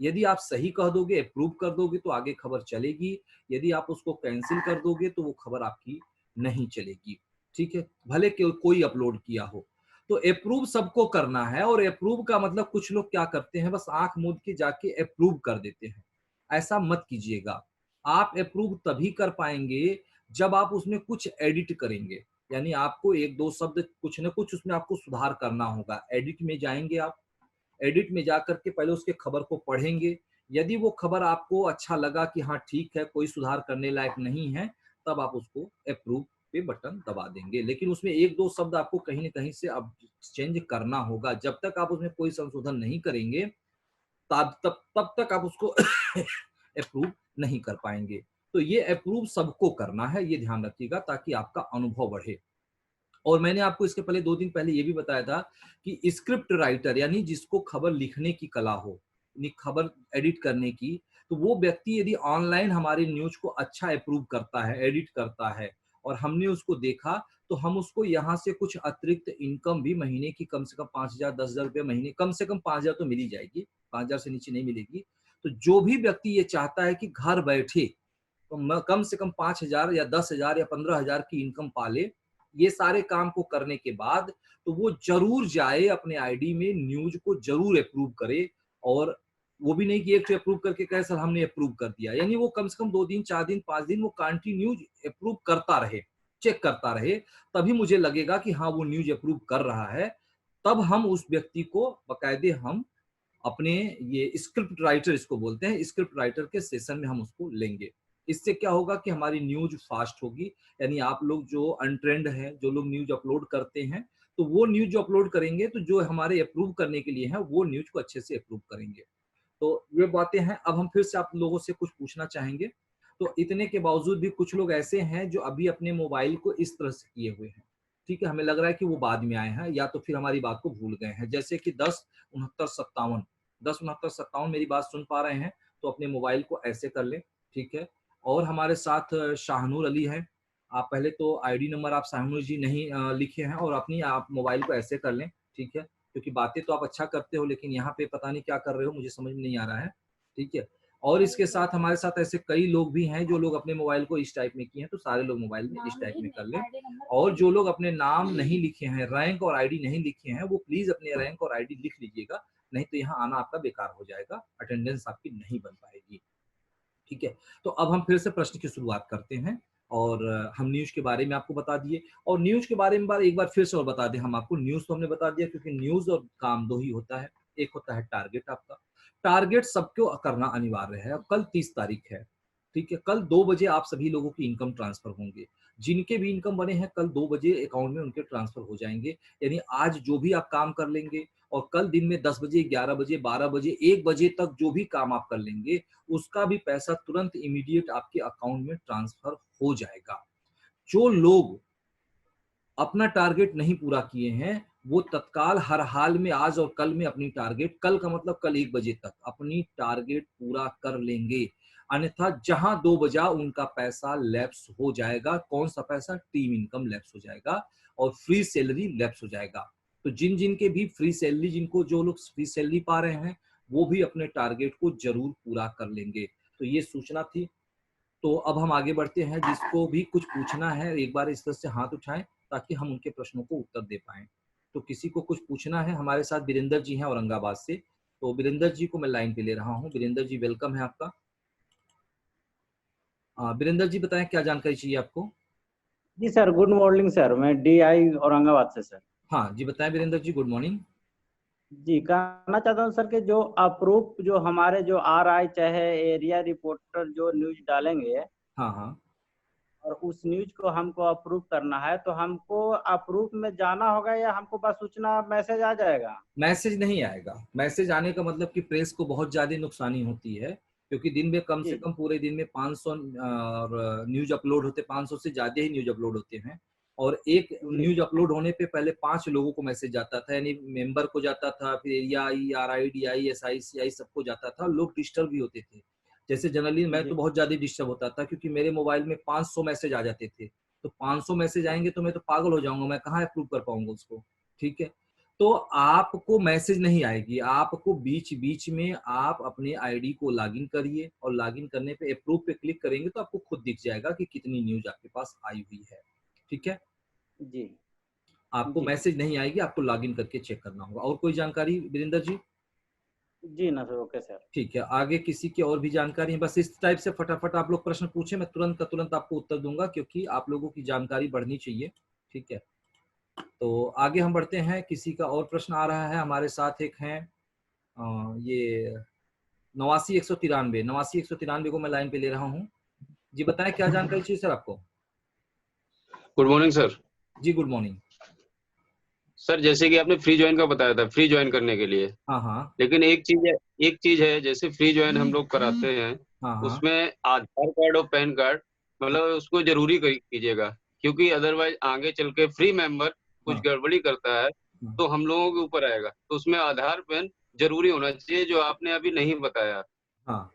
यदि आप सही कह दोगे, अप्रूव कर दोगे तो आगे खबर चलेगी, यदि आप उसको कैंसिल कर दोगे तो वो खबर आपकी नहीं चलेगी। ठीक है, भले कोई अपलोड किया हो। तो अप्रूव सबको करना है, और अप्रूव का मतलब कुछ लोग क्या करते हैं, बस आंख मूंद के जाके अप्रूव कर देते हैं। ऐसा मत कीजिएगा। आप अप्रूव तभी कर पाएंगे जब आप उसमें कुछ एडिट करेंगे, यानी आपको एक दो शब्द कुछ न कुछ उसमें आपको सुधार करना होगा। एडिट में जाएंगे आप, एडिट में जाकर के पहले उसके खबर को पढ़ेंगे। यदि वो खबर आपको अच्छा लगा कि हाँ ठीक है, कोई सुधार करने लायक नहीं है, तब आप उसको अप्रूव पे बटन दबा देंगे। लेकिन उसमें एक दो शब्द आपको कहीं न कहीं से अब चेंज करना होगा। जब तक आप उसमें कोई संशोधन नहीं करेंगे तब तक आप उसको अप्रूव नहीं कर पाएंगे। तो ये अप्रूव सबको करना है, ये ध्यान रखिएगा ताकि आपका अनुभव बढ़े। और मैंने आपको इसके पहले 2 दिन पहले ये भी बताया था कि स्क्रिप्ट राइटर यानी जिसको खबर लिखने की कला हो, यानी खबर एडिट करने की, तो वो व्यक्ति यदि ऑनलाइन हमारे न्यूज को अच्छा अप्रूव करता है, एडिट करता है और हमने उसको देखा, तो हम उसको यहाँ से कुछ अतिरिक्त इनकम भी महीने की कम से कम 5,000 10,000 रुपये महीने, कम से कम 5,000 तो मिल ही जाएगी, 5,000 से नीचे नहीं मिलेगी। तो जो भी व्यक्ति ये चाहता है कि घर बैठे तो कम से कम 5,000 या 10,000 या 15,000 की इनकम पाले, ये सारे काम को करने के बाद तो वो जरूर जाए अपने आईडी में न्यूज को जरूर अप्रूव करे। और वो भी नहीं कि एक अप्रूव करके कहे सर हमने अप्रूव कर दिया, यानी वो कम से कम 2 दिन 4 दिन 5 दिन वो कंटिन्यूज अप्रूव करता रहे, चेक करता रहे, तभी मुझे लगेगा कि हाँ वो न्यूज अप्रूव कर रहा है। तब हम उस व्यक्ति को बाकायदे हम अपने ये स्क्रिप्ट राइटर, इसको बोलते हैं, स्क्रिप्ट राइटर के सेशन में हम उसको लेंगे। इससे क्या होगा कि हमारी न्यूज फास्ट होगी, यानी आप लोग जो अनट्रेंड हैं, जो लोग न्यूज अपलोड करते हैं, तो वो न्यूज जो अपलोड करेंगे तो जो हमारे अप्रूव करने के लिए है वो न्यूज को अच्छे से अप्रूव करेंगे। तो ये बातें हैं। अब हम फिर से आप लोगों से कुछ पूछना चाहेंगे। तो इतने के बावजूद भी कुछ लोग ऐसे हैं जो अभी अपने मोबाइल को इस तरह से किए हुए हैं, ठीक है, हमें लग रहा है कि वो बाद में आए हैं या तो फिर हमारी बात को भूल गए हैं। जैसे कि 10 69 57 मेरी बात सुन पा रहे हैं तो अपने मोबाइल को ऐसे कर लें, ठीक है। और हमारे साथ शाहनूर अली हैं। आप पहले तो आईडी नंबर आप शाहनूर जी नहीं लिखे हैं और अपनी आप मोबाइल को ऐसे कर लें, ठीक है, क्योंकि बातें तो आप अच्छा करते हो लेकिन यहाँ पे पता नहीं क्या कर रहे हो, मुझे समझ में नहीं आ रहा है, ठीक है। और इसके साथ हमारे साथ ऐसे कई लोग भी हैं जो लोग अपने मोबाइल को इस टाइप में किए हैं, तो सारे लोग मोबाइल में इस टाइप में कर लें। और जो लोग अपने नाम नहीं लिखे हैं, रैंक और आईडी नहीं लिखे हैं, वो प्लीज अपने रैंक और आईडी लिख लीजिएगा, नहीं तो यहाँ आना आपका बेकार हो जाएगा, अटेंडेंस आपकी नहीं बन पाएगी, ठीक है। तो अब हम फिर से प्रश्न की शुरुआत करते हैं और हम न्यूज के बारे में आपको बता दिए। और न्यूज के बारे में एक बार फिर से और बता दें हम आपको, न्यूज तो हमने बता दिया क्योंकि न्यूज और काम दो ही होता है। एक होता है टारगेट, आपका टारगेट सबको करना अनिवार्य है। कल 30 तारीख है, ठीक है, कल 2 बजे आप सभी लोगों की इनकम ट्रांसफर होंगे। जिनके भी इनकम बने हैं कल 2 बजे अकाउंट में उनके ट्रांसफर हो जाएंगे। यानी आज जो भी आप काम कर लेंगे और कल दिन में 10 बजे 11 बजे 12 बजे 1 बजे तक जो भी काम आप कर लेंगे उसका भी पैसा तुरंत इमीडिएट आपके अकाउंट में ट्रांसफर हो जाएगा। जो लोग अपना टारगेट नहीं पूरा किए हैं वो तत्काल हर हाल में आज और कल में अपनी टारगेट, कल का मतलब कल 1 बजे तक अपनी टारगेट पूरा कर लेंगे, अन्यथा जहां 2 बजा उनका पैसा लैप्स हो जाएगा। कौन सा पैसा? टीम इनकम लैप्स हो जाएगा और फ्री सैलरी लैप्स हो जाएगा। तो जिन के भी फ्री सैलरी, जिनको जो लोग फ्री सैलरी पा रहे हैं वो भी अपने टारगेट को जरूर पूरा कर लेंगे। तो ये सूचना थी। तो अब हम आगे बढ़ते हैं। जिसको भी कुछ पूछना है एक बार इस तरह से हाथ उठाएं ताकि हम उनके प्रश्नों को उत्तर दे पाएं। तो किसी को कुछ पूछना है? हमारे साथ वीरेंद्र जी हैं औरंगाबाद से, तो वीरेंद्र जी को मैं लाइन पे ले रहा हूँ। वीरेंद्र जी वेलकम है आपका। वीरेंद्र जी बताएं क्या जानकारी चाहिए आपको? जी सर, गुड मॉर्निंग सर, मैं DI औरंगाबाद से सर। हाँ जी बताएं वीरेंद्र जी, गुड मॉर्निंग जी। कहना चाहता हूँ सर कि जो अप्रूव जो हमारे जो RI चाहे एरिया रिपोर्टर जो न्यूज डालेंगे, हाँ, और उस न्यूज को हमको अप्रूव करना है तो हमको अप्रूव में जाना होगा या हमको बस सूचना मैसेज आ जाएगा? मैसेज नहीं आएगा। मैसेज आने का मतलब कि प्रेस को बहुत ज्यादा नुकसानी होती है, क्योंकि दिन में कम से कम पूरे दिन में 500 न्यूज अपलोड होते, 500 से ज्यादा ही न्यूज अपलोड होते हैं। और एक न्यूज अपलोड होने पे पहले 5 लोगों को मैसेज जाता था, यानी मेंबर को जाता था, फिर area, RI, DI, SI, CI सबको जाता था। लोग डिस्टर्ब भी होते थे। जैसे जनरली मैं तो बहुत ज्यादा डिस्टर्ब होता था, क्योंकि मेरे मोबाइल में 500 मैसेज आ जाते थे। तो 500 मैसेज आएंगे तो मैं तो पागल हो जाऊंगा, मैं कहाँ अप्रूव कर पाऊंगा उसको। ठीक है, तो आपको मैसेज नहीं आएगी, आपको बीच बीच में आप अपने आईडी को लॉगिन करिए, और लॉगिन करने पे अप्रूव पे क्लिक करेंगे तो आपको खुद दिख जाएगा कि कितनी न्यूज आपके पास आई हुई है। ठीक है जी, आपको मैसेज नहीं आएगी, आपको लॉगिन करके चेक करना होगा। और कोई जानकारी वीरेंद्र जी? जी ना सर, ओके सर। ठीक है, आगे किसी की और भी जानकारी है? बस इस टाइप से फटाफट आप लोग प्रश्न पूछे, मैं तुरंत का तुरंत आपको उत्तर दूंगा, क्योंकि आप लोगों की जानकारी बढ़नी चाहिए। ठीक है, तो आगे हम बढ़ते हैं। किसी का और प्रश्न आ रहा है? हमारे साथ एक हैं ये 89-193 को मैं लाइन पे ले रहा हूँ। जी बताएं, क्या जानकारी चाहिए सर आपको? Good morning sir. जी गुड मॉर्निंग सर, जैसे कि आपने फ्री ज्वाइन का बताया था, फ्री ज्वाइन करने के लिए। हाँ, लेकिन एक चीज है, जैसे फ्री ज्वाइन हम लोग कराते हैं, हाँ, उसमें आधार कार्ड और पैन कार्ड मतलब उसको जरूरी कीजिएगा, क्योंकि अदरवाइज आगे चल के फ्री मेंबर कुछ गड़बड़ी करता है तो हम लोगों के ऊपर आएगा। तो उसमें आधार पैन जरूरी होना चाहिए, जो आपने अभी नहीं बताया। हाँ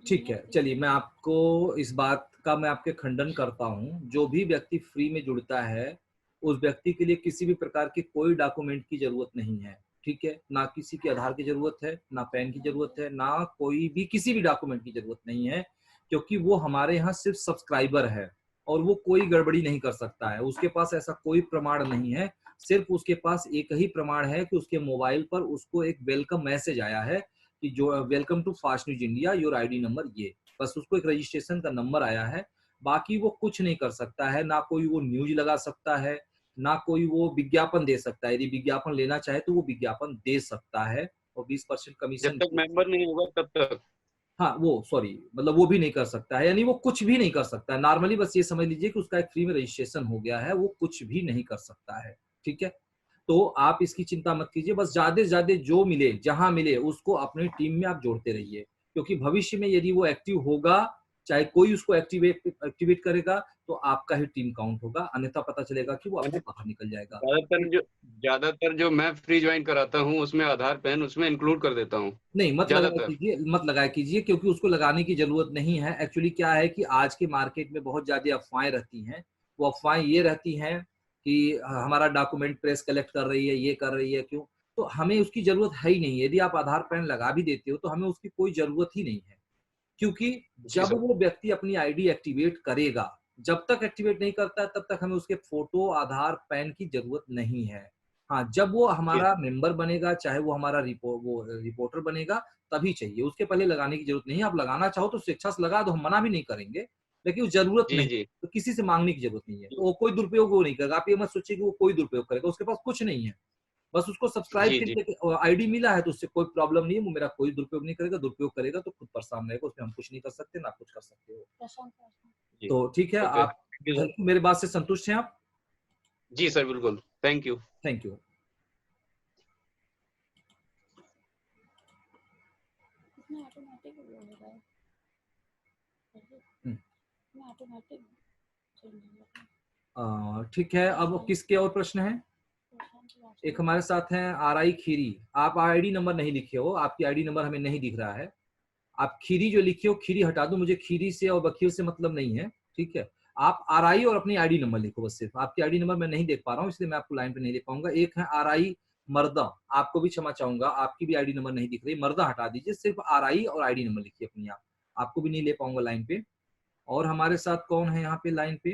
ठीक है, चलिए मैं आपको इस बात का मैं आपके खंडन करता हूँ। जो भी व्यक्ति फ्री में जुड़ता है, उस व्यक्ति के लिए किसी भी प्रकार की कोई डॉक्यूमेंट की जरूरत नहीं है। ठीक है, ना किसी के आधार की जरूरत है, ना पैन की जरूरत है, ना कोई भी किसी भी डॉक्यूमेंट की जरूरत नहीं है, क्योंकि वो हमारे यहाँ सिर्फ सब्सक्राइबर है और वो कोई गड़बड़ी नहीं कर सकता है। उसके पास ऐसा कोई प्रमाण नहीं है, सिर्फ उसके पास एक ही प्रमाण है कि उसके मोबाइल पर उसको एक वेलकम मैसेज आया है कि जो welcome to Fast News India, your ID number, ये बस उसको एक रजिस्ट्रेशन का नंबर आया है। बाकी वो कुछ नहीं कर सकता है, ना कोई वो न्यूज लगा सकता है, ना कोई वो विज्ञापन दे सकता है। यदि विज्ञापन लेना चाहे तो वो विज्ञापन दे सकता है, और 20% कमीशन जब तक मेंबर नहीं होगा तब तक। हाँ वो सॉरी मतलब वो भी नहीं कर सकता है, यानी वो कुछ भी नहीं कर सकता है। नॉर्मली बस ये समझ लीजिए कि उसका एक फ्री में रजिस्ट्रेशन हो गया है, वो कुछ भी नहीं कर सकता है। ठीक है, तो आप इसकी चिंता मत कीजिए, बस ज्यादा से ज्यादा जो मिले, जहां मिले, उसको अपनी टीम में आप जोड़ते रहिए, क्योंकि भविष्य में यदि वो एक्टिव होगा, चाहे कोई उसको एक्टिवेट करेगा, तो आपका ही टीम काउंट होगा, अन्यथा पता चलेगा कि वो आपसे बाहर निकल जाएगा। ज्यादातर जो मैं फ्री ज्वाइन कराता हूँ उसमें आधार पैन उसमें इंक्लूड कर देता हूँ। नहीं मत लगाया कीजिए, क्योंकि उसको लगाने की जरूरत नहीं है। एक्चुअली क्या है कि आज के मार्केट में बहुत ज्यादा अफवाहें रहती हैं। वो अफवाहें ये रहती हैं कि हमारा डॉक्यूमेंट प्रेस कलेक्ट कर रही है, ये कर रही है, क्यों? तो हमें उसकी जरूरत है ही नहीं। यदि आप आधार पैन लगा भी देते हो तो हमें उसकी कोई जरूरत ही नहीं है, क्योंकि जब वो व्यक्ति अपनी आईडी एक्टिवेट करेगा, जब तक एक्टिवेट नहीं करता है तब तक हमें उसके फोटो, आधार, पैन की जरूरत नहीं है। हाँ, जब वो हमारा मेंबर बनेगा, चाहे वो हमारा रिपोर्टर बनेगा, तभी चाहिए। उसके पहले लगाने की जरूरत नहीं है। आप लगाना चाहो तो स्वेच्छा से लगा दो, हम मना भी नहीं करेंगे, लेकिन वो जरूरत नहीं, तो किसी से मांगने की जरूरत नहीं है। तो वो कोई दुरुपयोग वो नहीं करेगा। आप ये मत सोचिए कि वो कोई दुरुपयोग करेगा, उसके पास कुछ नहीं है, बस उसको सब्सक्राइब करके आईडी मिला है, तो उससे कोई प्रॉब्लम नहीं है। वो मेरा कोई दुरुपयोग नहीं करेगा, दुरुपयोग करेगा तो खुद परेशान रहेगा, उसमें हम कुछ नहीं कर सकते, ना कुछ कर सकते हो। तो ठीक है, आप मेरे बात से संतुष्ट हैं आप? जी सर, बिल्कुल। Thank you. Thank you. ठीक है, अब किसके और प्रश्न हैं? एक हमारे साथ हैं RI खीरी। आप आईडी नंबर नहीं लिखे हो, आपकी आईडी नंबर हमें नहीं दिख रहा है। आप खीरी जो लिखे हो, खीरी हटा दो, मुझे खीरी से और वकील से मतलब नहीं है। ठीक है, आप RI और अपनी आईडी नंबर लिखो, बस सिर्फ। आपकी आईडी नंबर मैं नहीं देख पा रहा हूँ, इसलिए मैं आपको लाइन पे नहीं ले पाऊंगा। एक है RI मर्दा, आपको भी क्षमा चाहूंगा, आपकी भी आईडी नंबर नहीं दिख रही, मर्दा हटा दीजिए, सिर्फ RI और आईडी नंबर लिखिए अपनी। आपको भी नहीं ले पाऊंगा लाइन पे। और हमारे साथ कौन है यहाँ पे लाइन पे?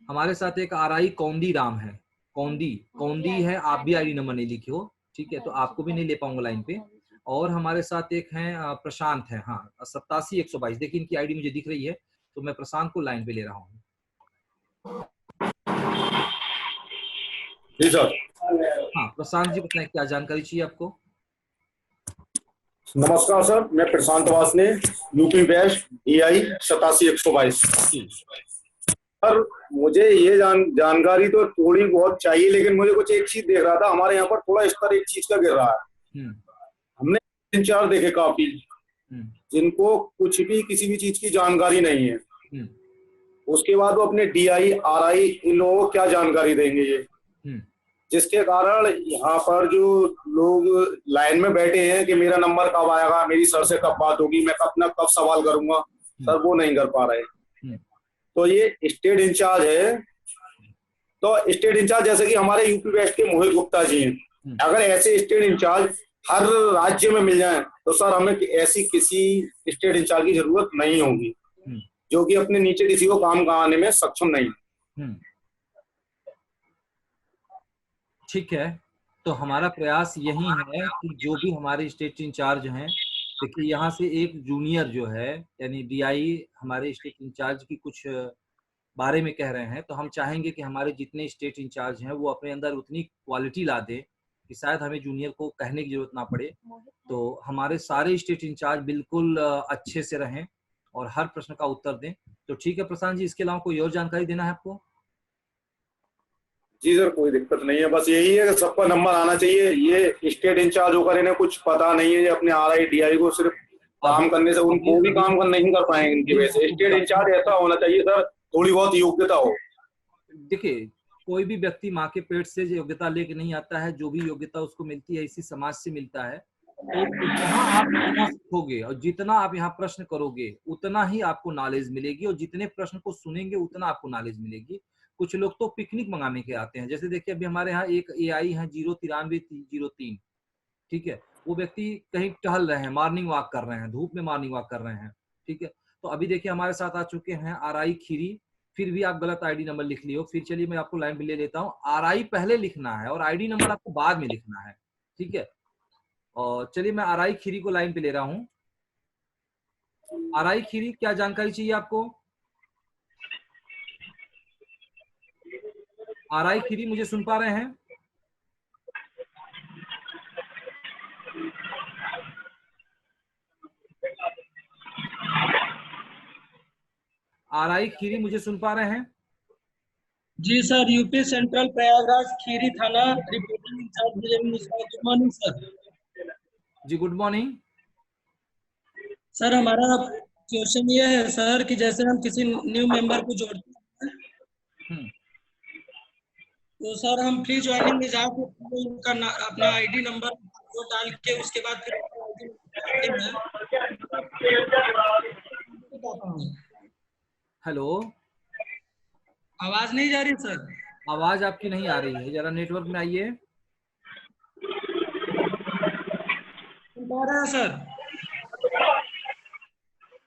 हमारे साथ एक RI कौंदी राम है, कौंदी है, आप भी आईडी नंबर नहीं लिखे हो। ठीक है, तो आपको भी नहीं ले पाऊंगा लाइन पे। और हमारे साथ एक हैं प्रशांत है, हाँ 87-122, देखिए इनकी आईडी मुझे दिख रही है, तो मैं प्रशांत को लाइन पे ले रहा हूँ। जी सर। हाँ प्रशांत जी बताएं, क्या जानकारी चाहिए आपको? नमस्कार सर, मैं Prashant Wasne, UP west, EI 87-122। Sir मुझे ये जानकारी तो थोड़ी बहुत चाहिए, लेकिन मुझे कुछ एक चीज देख रहा था, हमारे यहाँ पर थोड़ा स्तर एक चीज का गिर रहा है। हमने 3-4 देखे काफी, जिनको कुछ भी किसी भी चीज की जानकारी नहीं है। उसके बाद वो अपने DI RI इन लोगों को क्या जानकारी देंगे ये? जिसके कारण यहाँ पर जो लोग लाइन में बैठे हैं कि मेरा नंबर कब आएगा, मेरी सर से कब बात होगी, मैं अपना कब सवाल करूंगा, सर वो नहीं कर पा रहे। तो ये स्टेट इंचार्ज है, तो स्टेट इंचार्ज जैसे कि हमारे यूपी वेस्ट के मोहित गुप्ता जी हैं, अगर ऐसे स्टेट इंचार्ज हर राज्य में मिल जाएं तो सर हमें ऐसी किसी स्टेट इंचार्ज की जरूरत नहीं होगी जो कि अपने नीचे किसी को काम कराने में सक्षम नहीं। ठीक है, तो हमारा प्रयास यही है कि जो भी हमारे स्टेट इंचार्ज हैं, देखिए यहाँ से एक जूनियर जो है यानी डीआई हमारे स्टेट इंचार्ज की कुछ बारे में कह रहे हैं, तो हम चाहेंगे कि हमारे जितने स्टेट इंचार्ज हैं वो अपने अंदर उतनी क्वालिटी ला दें कि शायद हमें जूनियर को कहने की जरूरत ना पड़े। तो हमारे सारे स्टेट इंचार्ज बिल्कुल अच्छे से रहें और हर प्रश्न का उत्तर दें। तो ठीक है प्रशांत जी, इसके अलावा कोई और जानकारी देना है आपको? जी सर, कोई दिक्कत नहीं है, बस यही है कि सबका नंबर आना चाहिए। ये स्टेट इंचार्ज होकर इन्हें कुछ पता नहीं है, ये अपने आरआई डीआई को सिर्फ काम करने से उनको भी काम नहीं कर पाएंगे इनकी वजह से। स्टेट इंचार्ज ऐसा होना चाहिए सर, थोड़ी बहुत योग्यता हो। देखिए, कोई भी व्यक्ति माँ के पेट से योग्यता लेके नहीं आता है, जो भी योग्यता उसको मिलती है इसी समाज से मिलता है। तो जहाँ आप जितना सीखोगे और जितना आप यहाँ प्रश्न करोगे उतना ही आपको नॉलेज मिलेगी, और जितने प्रश्न को सुनेंगे उतना आपको नॉलेज मिलेगी। कुछ लोग तो पिकनिक मंगाने के आते हैं, जैसे देखिए अभी हमारे यहाँ एक एआई है 09303, ठीक है, वो व्यक्ति कहीं टहल रहे हैं, मॉर्निंग वॉक कर रहे हैं, धूप में मॉर्निंग वॉक कर रहे हैं, ठीक है। तो अभी देखिए हमारे साथ आ चुके हैं आरआई खीरी, फिर भी आप गलत आईडी नंबर लिख लियो। फिर चलिए मैं आपको लाइन पे ले लेता हूँ, आरआई पहले लिखना है और आईडी नंबर आपको बाद में लिखना है, ठीक है। और चलिए मैं आरआई खीरी को लाइन पे ले रहा हूँ। आरआई खीरी, क्या जानकारी चाहिए आपको? आरआई खीरी, मुझे सुन पा रहे हैं? आरआई खीरी, मुझे सुन पा रहे हैं? जी sir, UP central Prayagraj Kheri थाना reporting incharge. Good morning sir. जी गुड मॉर्निंग सर। हमारा क्वेश्चन ये है सर कि जैसे हम किसी न्यू मेंबर को जोड़ते हैं तो सर हम फ्री ज्वाइनिंग में जाके उनका अपना आईडी नंबर वो डाल के उसके बाद फिर हेलो, आवाज नहीं जा रही सर? आवाज आपकी नहीं आ रही है, जरा नेटवर्क में आइए। सर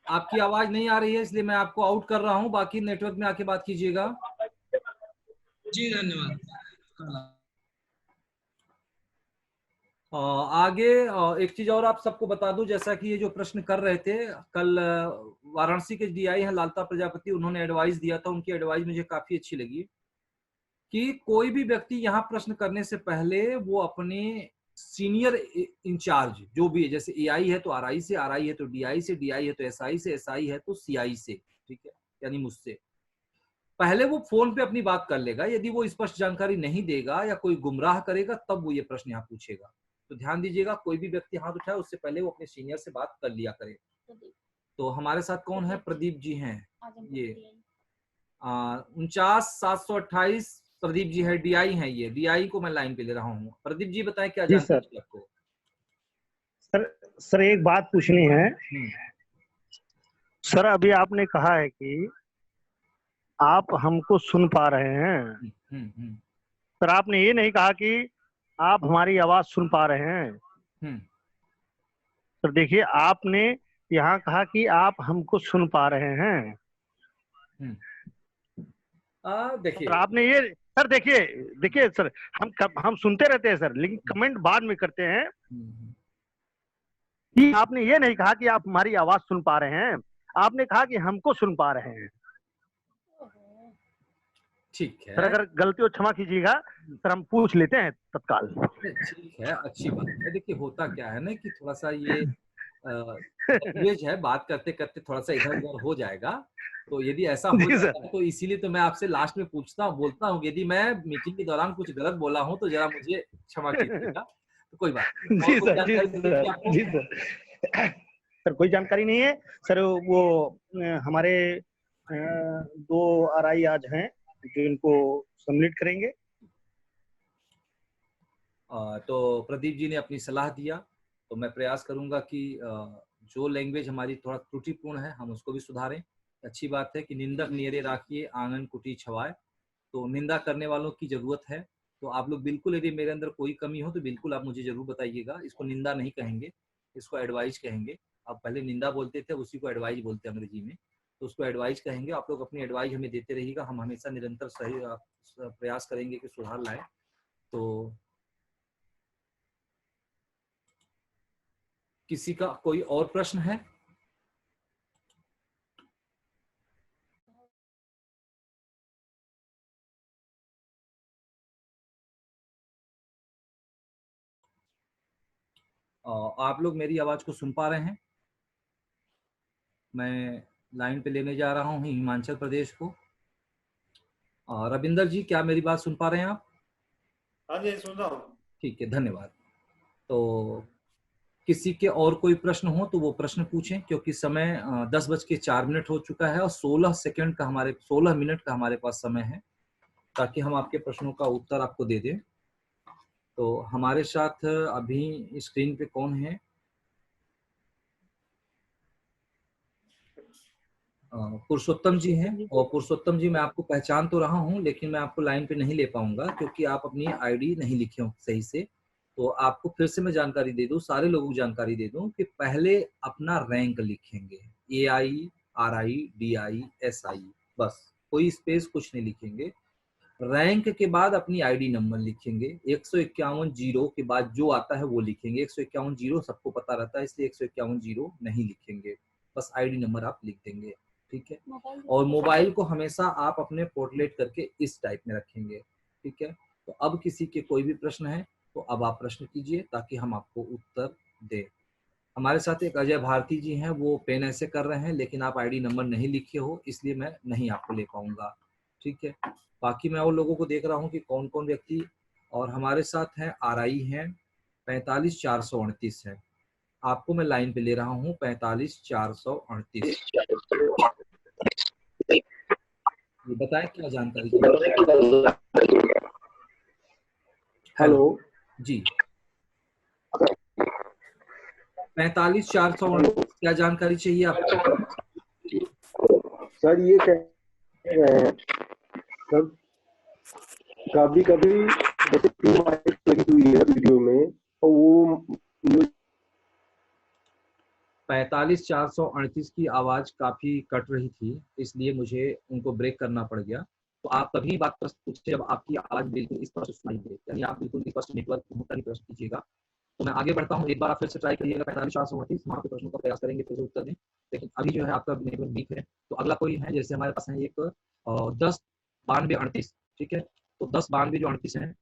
आपकी आवाज नहीं आ रही है, इसलिए मैं आपको आउट कर रहा हूं, बाकी नेटवर्क में आके बात कीजिएगा। जी धन्यवाद। आगे एक चीज और आप सबको बता दूं, जैसा कि ये जो प्रश्न कर रहे थे कल वाराणसी के डीआई हैं लालता प्रजापति, उन्होंने एडवाइस दिया था, उनकी एडवाइस मुझे काफी अच्छी लगी कि कोई भी व्यक्ति यहाँ प्रश्न करने से पहले वो अपने सीनियर इंचार्ज जो भी है, जैसे एआई है तो आरआई से, आरआई है तो डीआई से, डीआई है तो एसआई से, एसआई है तो सीआई से, ठीक है, यानी मुझसे पहले वो फोन पे अपनी बात कर लेगा। यदि वो स्पष्ट जानकारी नहीं देगा या कोई गुमराह करेगा तब वो ये प्रश्न यहाँ पूछेगा। तो ध्यान दीजिएगा, कोई भी व्यक्ति हाथ उठाए उससे पहले वो अपने सीनियर से बात कर लिया करे। तो हमारे साथ कौन है? प्रदीप जी हैं, ये 49,728 प्रदीप जी है, डीआई हैं, ये डीआई को मैं लाइन पे ले रहा हूँ। प्रदीप जी बताएं क्या जानकारी आपको? सर एक बात पूछनी है सर। अभी आपने कहा है कि आप हमको सुन पा रहे हैं सर, आपने ये नहीं कहा कि आप हमारी आवाज सुन पा रहे हैं सर। देखिए आपने यहाँ कहा कि आप हमको सुन पा रहे हैं। देखिए सर आपने ये सर देखिए सर, हम सुनते रहते हैं सर, लेकिन कमेंट बाद में करते हैं कि आपने ये नहीं कहा कि आप हमारी आवाज सुन पा रहे हैं, आपने कहा कि हमको सुन पा रहे हैं। ठीक है सर, अगर गलती हो क्षमा कीजिएगा सर, हम पूछ लेते हैं तत्काल। ठीक है, अच्छी बात है। देखिए होता क्या है ना कि थोड़ा सा ये लैंग्वेज है, बात करते करते थोड़ा सा इधर उधर हो जाएगा, तो यदि ऐसा हो जाए तो इसीलिए तो मैं आपसे लास्ट में पूछता हूँ, बोलता हूँ यदि मैं मीटिंग के दौरान कुछ गलत बोला हूँ तो जरा मुझे क्षमा कीजिएगा। तो कोई बात जी सर, जी सर। सर कोई जानकारी नहीं है सर। वो हमारे 2 आरआई आज हैं जो इनको सम्मिलित करेंगे। तो प्रदीप जी ने अपनी सलाह दिया, तो मैं प्रयास करूंगा कि जो लैंग्वेज हमारी थोड़ा त्रुटिपूर्ण है हम उसको भी सुधारें। अच्छी बात है कि निंदक नियरे राखिए आंगन कुटी छवाए, तो निंदा करने वालों की जरूरत है। तो आप लोग बिल्कुल, यदि मेरे अंदर कोई कमी हो तो बिल्कुल आप मुझे जरूर बताइएगा। इसको निंदा नहीं कहेंगे, इसको एडवाइज कहेंगे। आप पहले निंदा बोलते थे, उसी को एडवाइज बोलते हैं अंग्रेजी में, तो उसको एडवाइज कहेंगे। आप लोग अपनी एडवाइज हमें देते रहिएगा, हम हमेशा निरंतर सही प्रयास करेंगे कि सुधार लाए। तो किसी का कोई और प्रश्न है? आप लोग मेरी आवाज को सुन पा रहे हैं? मैं लाइन पे लेने जा रहा हूँ हिमाचल प्रदेश को। रविंदर जी, क्या मेरी बात सुन पा रहे हैं आप? हाँ जी, सुन रहा हूँ। ठीक है, धन्यवाद। तो किसी के और कोई प्रश्न हो तो वो प्रश्न पूछें, क्योंकि समय 10:04 हो चुका है और 16 मिनट का हमारे पास समय है, ताकि हम आपके प्रश्नों का उत्तर आपको दे दें। तो हमारे साथ अभी स्क्रीन पे कौन है? पुरुषोत्तम जी हैं। और पुरुषोत्तम जी, मैं आपको पहचान तो रहा हूं, लेकिन मैं आपको लाइन पे नहीं ले पाऊंगा क्योंकि आप अपनी आईडी नहीं लिखे हो सही से। तो आपको फिर से मैं जानकारी दे दूं, सारे लोगों को जानकारी दे दूं कि पहले अपना रैंक लिखेंगे, AI RI DI SI, बस, कोई स्पेस कुछ नहीं लिखेंगे। रैंक के बाद अपनी आईडी नंबर लिखेंगे। 151 जीरो के बाद जो आता है वो लिखेंगे। 151 जीरो सबको पता रहता है, इसलिए 151 जीरो नहीं लिखेंगे, बस आईडी नंबर आप लिख देंगे, ठीक है। और मोबाइल को हमेशा आप अपने पोर्टलेट करके इस टाइप में रखेंगे, ठीक है। तो अब किसी के कोई भी प्रश्न है तो अब आप प्रश्न कीजिए ताकि हम आपको उत्तर दें। हमारे साथ एक अजय भारती जी हैं, वो पेन ऐसे कर रहे हैं, लेकिन आप आईडी नंबर नहीं लिखे हो, इसलिए मैं नहीं आपको ले पाऊंगा, ठीक है। बाकी मैं और लोगों को देख रहा हूँ कि कौन कौन व्यक्ति और हमारे साथ हैं। RI हैं 45,438 है। आपको मैं लाइन पे ले रहा हूँ 45,438। ये बताएं क्या जानकारी चाहिए? हेलो जी, 45,438 क्या जानकारी चाहिए आपको? सर ये कह रहे हैं सर, कभी कभी जैसे लगी हुई है वीडियो में तो वो 45,438 की आवाज काफी कट रही थी, इसलिए मुझे उनको ब्रेक करना पड़ गया। तो आप तभी बात कर सकते जब आपकी आवाज बिल्कुल स्पष्ट सुनाई दे, यानी आप बिल्कुल स्पष्ट नेटवर्क होता ही प्रश्न कीजिएगा। तो मैं आगे बढ़ता हूँ, एक बार आप फिर से ट्राई करिएगा 45,438, हम आपके प्रश्नों का प्रयास करेंगे फिर से उत्तर दें। लेकिन अभी जो है आपका नेटवर्क वीक है। तो अगला कोई है, जैसे हमारे पास है एक 10-92-38, ठीक है। तो 10-92-38 है।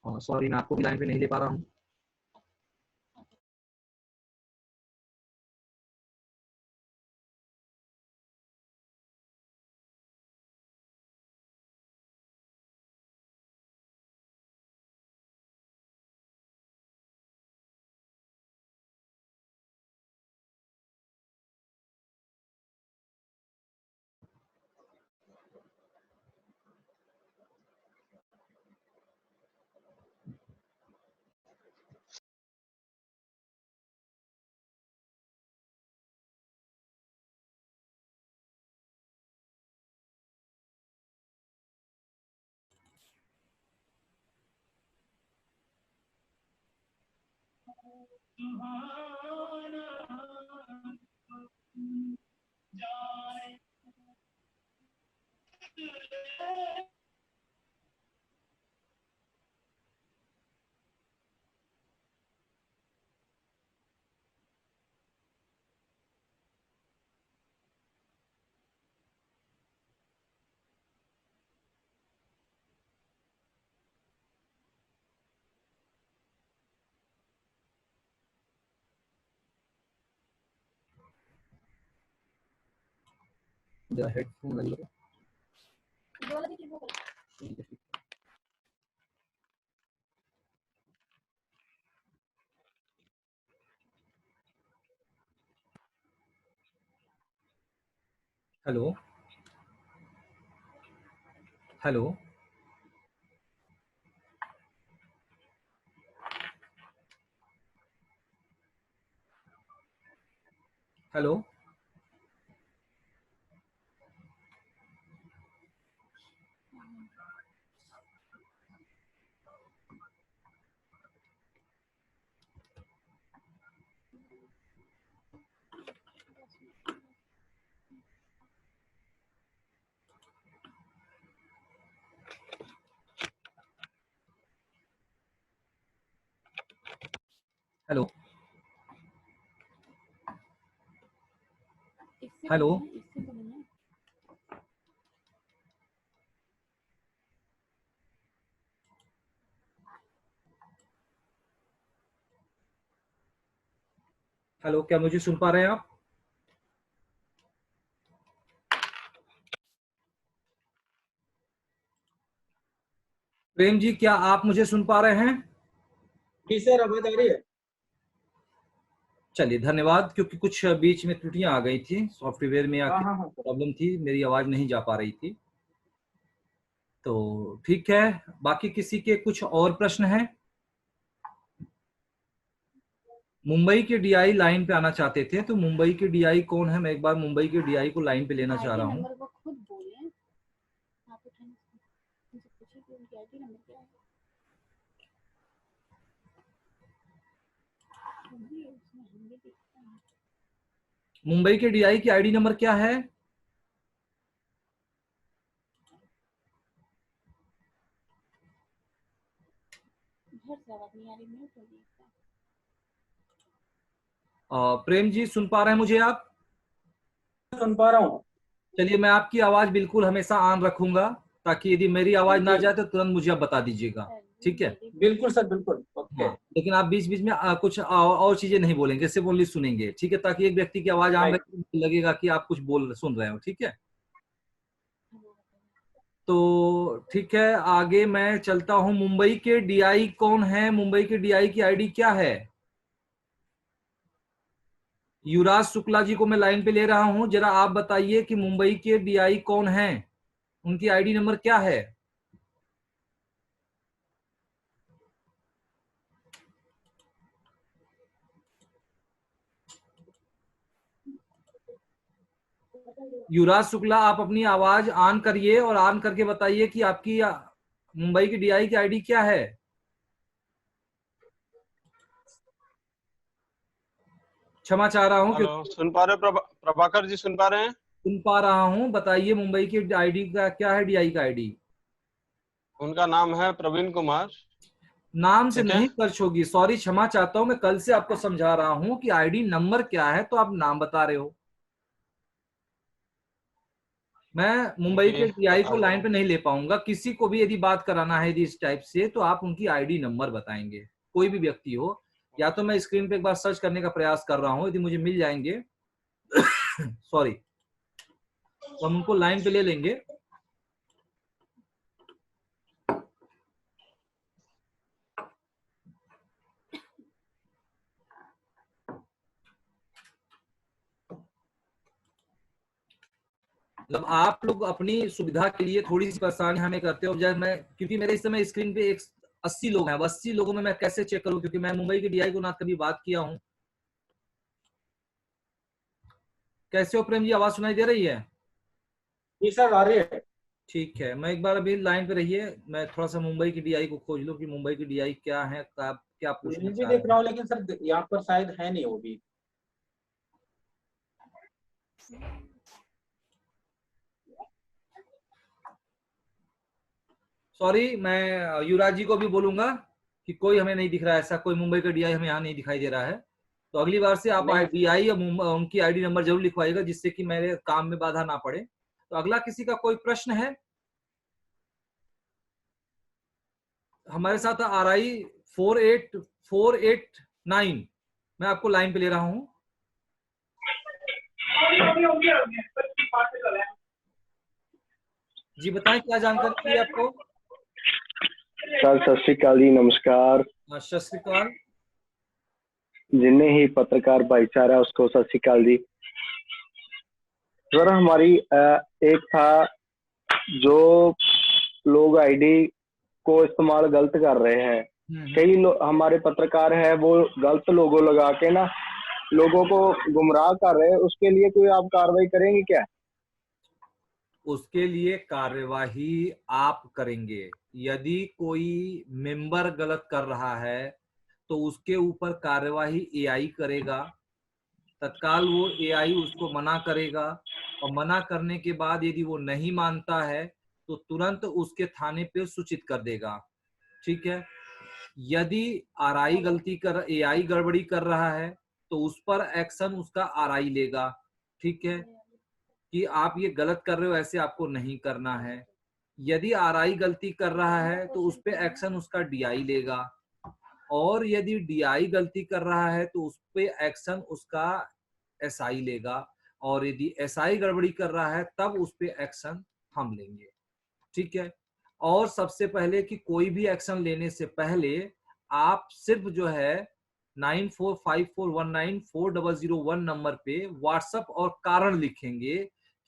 सॉरी, मैं आपको भी लाइन पे नहीं ले पा रहा हूँ। हेडफोन लगे। Hello hello hello hello hello hello, क्या मुझे सुन पा रहे हैं आप? प्रेम जी, क्या आप मुझे सुन पा रहे हैं? जी सर, आवाज आ रही है। चलिए, धन्यवाद। क्योंकि कुछ बीच में त्रुटियां आ गई थी, सॉफ्टवेयर में प्रॉब्लम थी, मेरी आवाज नहीं जा पा रही थी। तो ठीक है, बाकी किसी के कुछ और प्रश्न हैं? मुंबई के डीआई लाइन पे आना चाहते थे, तो मुंबई के डीआई कौन है? मैं एक बार मुंबई के डीआई को लाइन पे लेना चाह रहा हूँ। मुंबई के डीआई की आईडी नंबर क्या है? प्रेम जी, सुन पा रहे हैं मुझे आप? सुन पा रहा हूँ। चलिए, मैं आपकी आवाज बिल्कुल हमेशा ऑन रखूंगा, ताकि यदि मेरी आवाज ना जाए तो तुरंत मुझे आप बता दीजिएगा। ठीक है? बिल्कुल सर, बिल्कुल। ओके। हाँ, लेकिन आप बीच बीच में कुछ और चीजें नहीं बोलेंगे, सिर्फ ओनली सुनेंगे। ठीक है? ताकि एक व्यक्ति की आवाज ऑन रहे, लगेगा कि आप कुछ सुन रहे हो। ठीक है? तो ठीक है, आगे मैं चलता हूं। मुंबई के डीआई कौन है? मुंबई के डीआई की आईडी क्या है? युवराज शुक्ला जी को मैं लाइन पे ले रहा हूं, जरा आप बताइए कि मुंबई के डीआई कौन है, उनकी आईडी नंबर क्या है? युवराज शुक्ला, आप अपनी आवाज ऑन करिए और ऑन करके बताइए कि आपकी मुंबई की डीआई की आईडी क्या है। क्षमा चाह रहा हूं। सुन पा रहे हो प्रभाकर जी? सुन पा रहे हैं? सुन पा रहा हूं, बताइए मुंबई की आईडी का क्या है, डीआई का आईडी? उनका नाम है प्रवीण कुमार। नाम से नहीं सर्च होगी, सॉरी, क्षमा चाहता हूं। मैं कल से आपको समझा रहा हूं कि आईडी नंबर क्या है, तो आप नाम बता रहे हो। मैं मुंबई के डीआई को लाइन पे नहीं ले पाऊंगा। किसी को भी यदि बात कराना है यदि इस टाइप से, तो आप उनकी आईडी नंबर बताएंगे, कोई भी व्यक्ति हो। या तो मैं स्क्रीन पे एक बार सर्च करने का प्रयास कर रहा हूं, यदि मुझे मिल जाएंगे सॉरी, तो हम उनको लाइन पे ले लेंगे। मतलब आप लोग अपनी सुविधा के लिए थोड़ी सी परेशानी हमें करते हो। जब मैं, क्योंकि मेरे इस समय स्क्रीन पे 80 लोग हैं, 80 लोगों में मैं कैसे चेक करूं, क्योंकि मैं मुंबई के डीआई को ना कभी बात किया हूं। कैसे हो प्रेम जी, आवाज सुनाई दे रही है? जी सर, आ रही है। ठीक है, मैं एक बार अभी लाइन पे रहिए, मैं थोड़ा सा मुंबई की डीआई को खोज लूं कि मुंबई की डीआई क्या है, क्या पूछना मैं भी देख रहा हूँ, लेकिन सर यहाँ पर शायद है नहीं वो भी। सॉरी, मैं युवराज जी को भी बोलूंगा कि कोई हमें नहीं दिख रहा है, ऐसा कोई मुंबई का डीआई हमें यहाँ नहीं दिखाई दे रहा है। तो अगली बार से आप डीआई या उनकी आईडी नंबर जरूर लिखवाइएगा, जिससे कि मेरे काम में बाधा ना पड़े। तो अगला किसी का कोई प्रश्न है? हमारे साथ RI 48489, मैं आपको लाइन पे ले रहा हूं। जी बताएं, क्या जानकारी चाहिए आपको? सर सत श्री अकाल जी, नमस्कार। सत श्री अकाल। जिन्हें ही पत्रकार भाईचारा उसको सत श्री अकाल जी। सर हमारी एक था जो लोग आईडी को इस्तेमाल गलत कर रहे हैं, कई हमारे पत्रकार है वो गलत लोगो लगा के ना लोगों को गुमराह कर रहे हैं, उसके लिए कोई आप कार्रवाई करेंगे क्या? उसके लिए कार्यवाही आप करेंगे। यदि कोई मेंबर गलत कर रहा है तो उसके ऊपर कार्यवाही एआई करेगा। तत्काल वो एआई उसको मना करेगा और मना करने के बाद यदि वो नहीं मानता है तो तुरंत उसके थाने पे सूचित कर देगा। ठीक है। यदि आरआई गलती कर एआई गड़बड़ी कर रहा है तो उस पर एक्शन उसका आरआई लेगा। ठीक है, कि आप ये गलत कर रहे हो, ऐसे आपको नहीं करना है। यदि आरआई गलती कर रहा है तो उस पे एक्शन उसका डीआई लेगा, और यदि डीआई गलती कर रहा है तो उस पे एक्शन उसका एसआई लेगा, और यदि एसआई गड़बड़ी कर रहा है तब उस पे एक्शन हम लेंगे। ठीक है। और सबसे पहले कि कोई भी एक्शन लेने से पहले आप सिर्फ जो है 9454194001 नंबर पे व्हाट्सएप और कारण लिखेंगे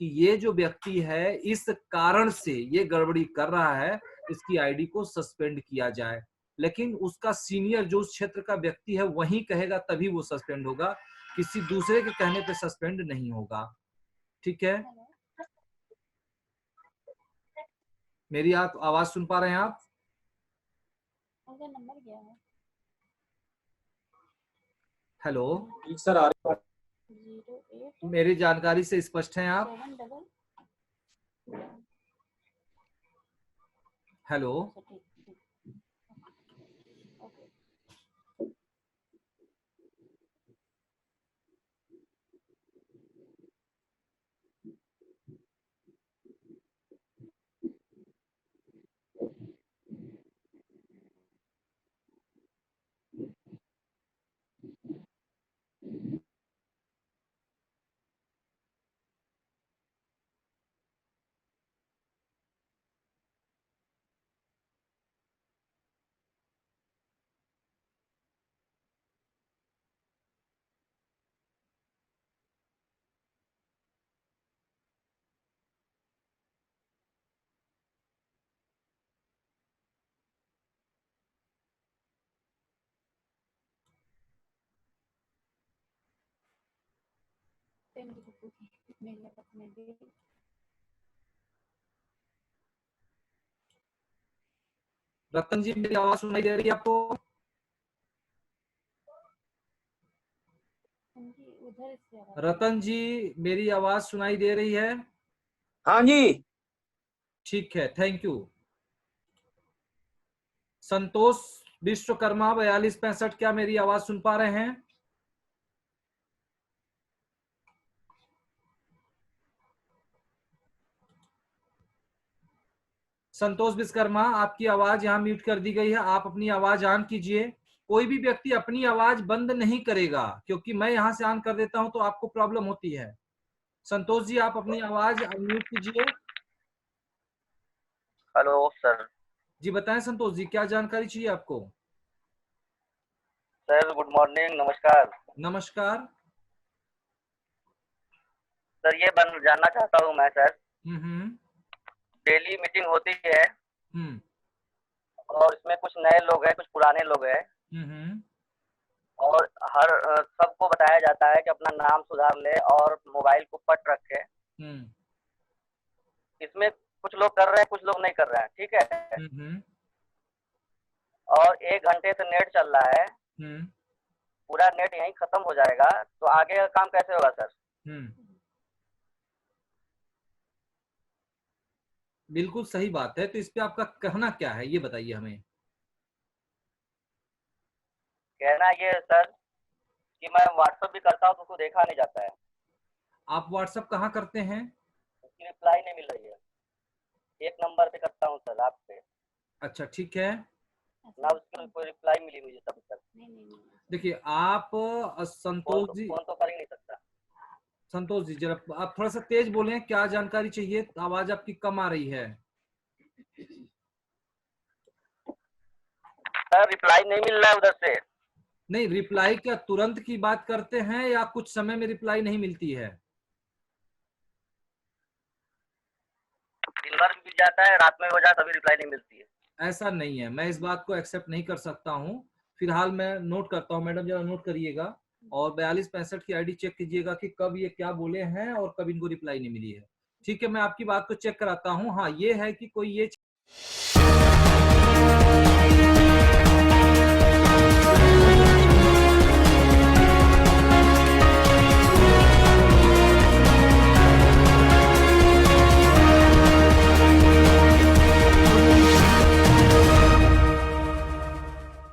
कि ये जो व्यक्ति है इस कारण से ये गड़बड़ी कर रहा है, इसकी आईडी को सस्पेंड किया जाए। लेकिन उसका सीनियर जो उस क्षेत्र का व्यक्ति है वही कहेगा तभी वो सस्पेंड होगा, किसी दूसरे के कहने पे सस्पेंड नहीं होगा। ठीक है। मेरी आप आवाज सुन पा रहे हैं आप? नंबर क्या है? हेलो सर आ रही है? मेरी जानकारी से स्पष्ट हैं आप? हेलो रतन जी मेरी आवाज सुनाई दे रही है आपको? रतन जी मेरी आवाज सुनाई दे रही है? हाँ जी। ठीक है, थैंक यू। संतोष विश्वकर्मा 4265, क्या मेरी आवाज सुन पा रहे हैं? संतोष विश्वकर्मा आपकी आवाज यहाँ म्यूट कर दी गई है, आप अपनी आवाज ऑन कीजिए। कोई भी व्यक्ति अपनी आवाज बंद नहीं करेगा, क्योंकि मैं यहाँ से ऑन कर देता हूं तो आपको प्रॉब्लम होती है। संतोष जी आप अपनी आवाज अनम्यूट कीजिए। हेलो सर जी बताएं संतोष जी, क्या जानकारी चाहिए आपको? सर गुड मॉर्निंग, नमस्कार। नमस्कार सर, ये जानना चाहता हूँ मैं सर, डेली मीटिंग होती है और इसमें कुछ नए लोग हैं, कुछ पुराने लोग हैं, और हर सबको बताया जाता है कि अपना नाम सुधार ले और मोबाइल को पट रखे। इसमें कुछ लोग कर रहे हैं, कुछ लोग नहीं कर रहे हैं, ठीक है। और 1 घंटे से नेट चल रहा है, पूरा नेट यहीं खत्म हो जाएगा, तो आगे का काम कैसे होगा सर? बिल्कुल सही बात है, तो इस पे आपका कहना क्या है ये बताइए हमें। कहना ये सर कि मैं व्हाट्सएप भी करता हूँ तो उसको देखा नहीं जाता है। आप व्हाट्सएप कहाँ करते हैं? उसकी रिप्लाई नहीं मिल रही है। 1 नंबर पे करता हूँ सर, आप पे। अच्छा ठीक है, ना उसकी कोई रिप्लाई मिली मुझे तब तक। देखिए आप संतोष जी फोन तो कर ही नहीं सकता। संतोष जी जरा आप थोड़ा सा तेज बोलें, क्या जानकारी चाहिए? आवाज आपकी कम आ रही है। सर रिप्लाई नहीं मिल रहा है उधर से। नहीं, रिप्लाई क्या तुरंत की बात करते हैं या कुछ समय में रिप्लाई नहीं मिलती है? आता है, रात में हो जाए तभी रिप्लाई नहीं मिलती है। ऐसा नहीं है, मैं इस बात को एक्सेप्ट नहीं कर सकता हूँ। फिलहाल मैं नोट करता हूँ, मैडम जरा नोट करिएगा और 4265 की आईडी चेक कीजिएगा कि कब ये क्या बोले हैं और कब इनको रिप्लाई नहीं मिली है। ठीक है, मैं आपकी बात को चेक कराता हूँ। हाँ, ये है कि कोई ये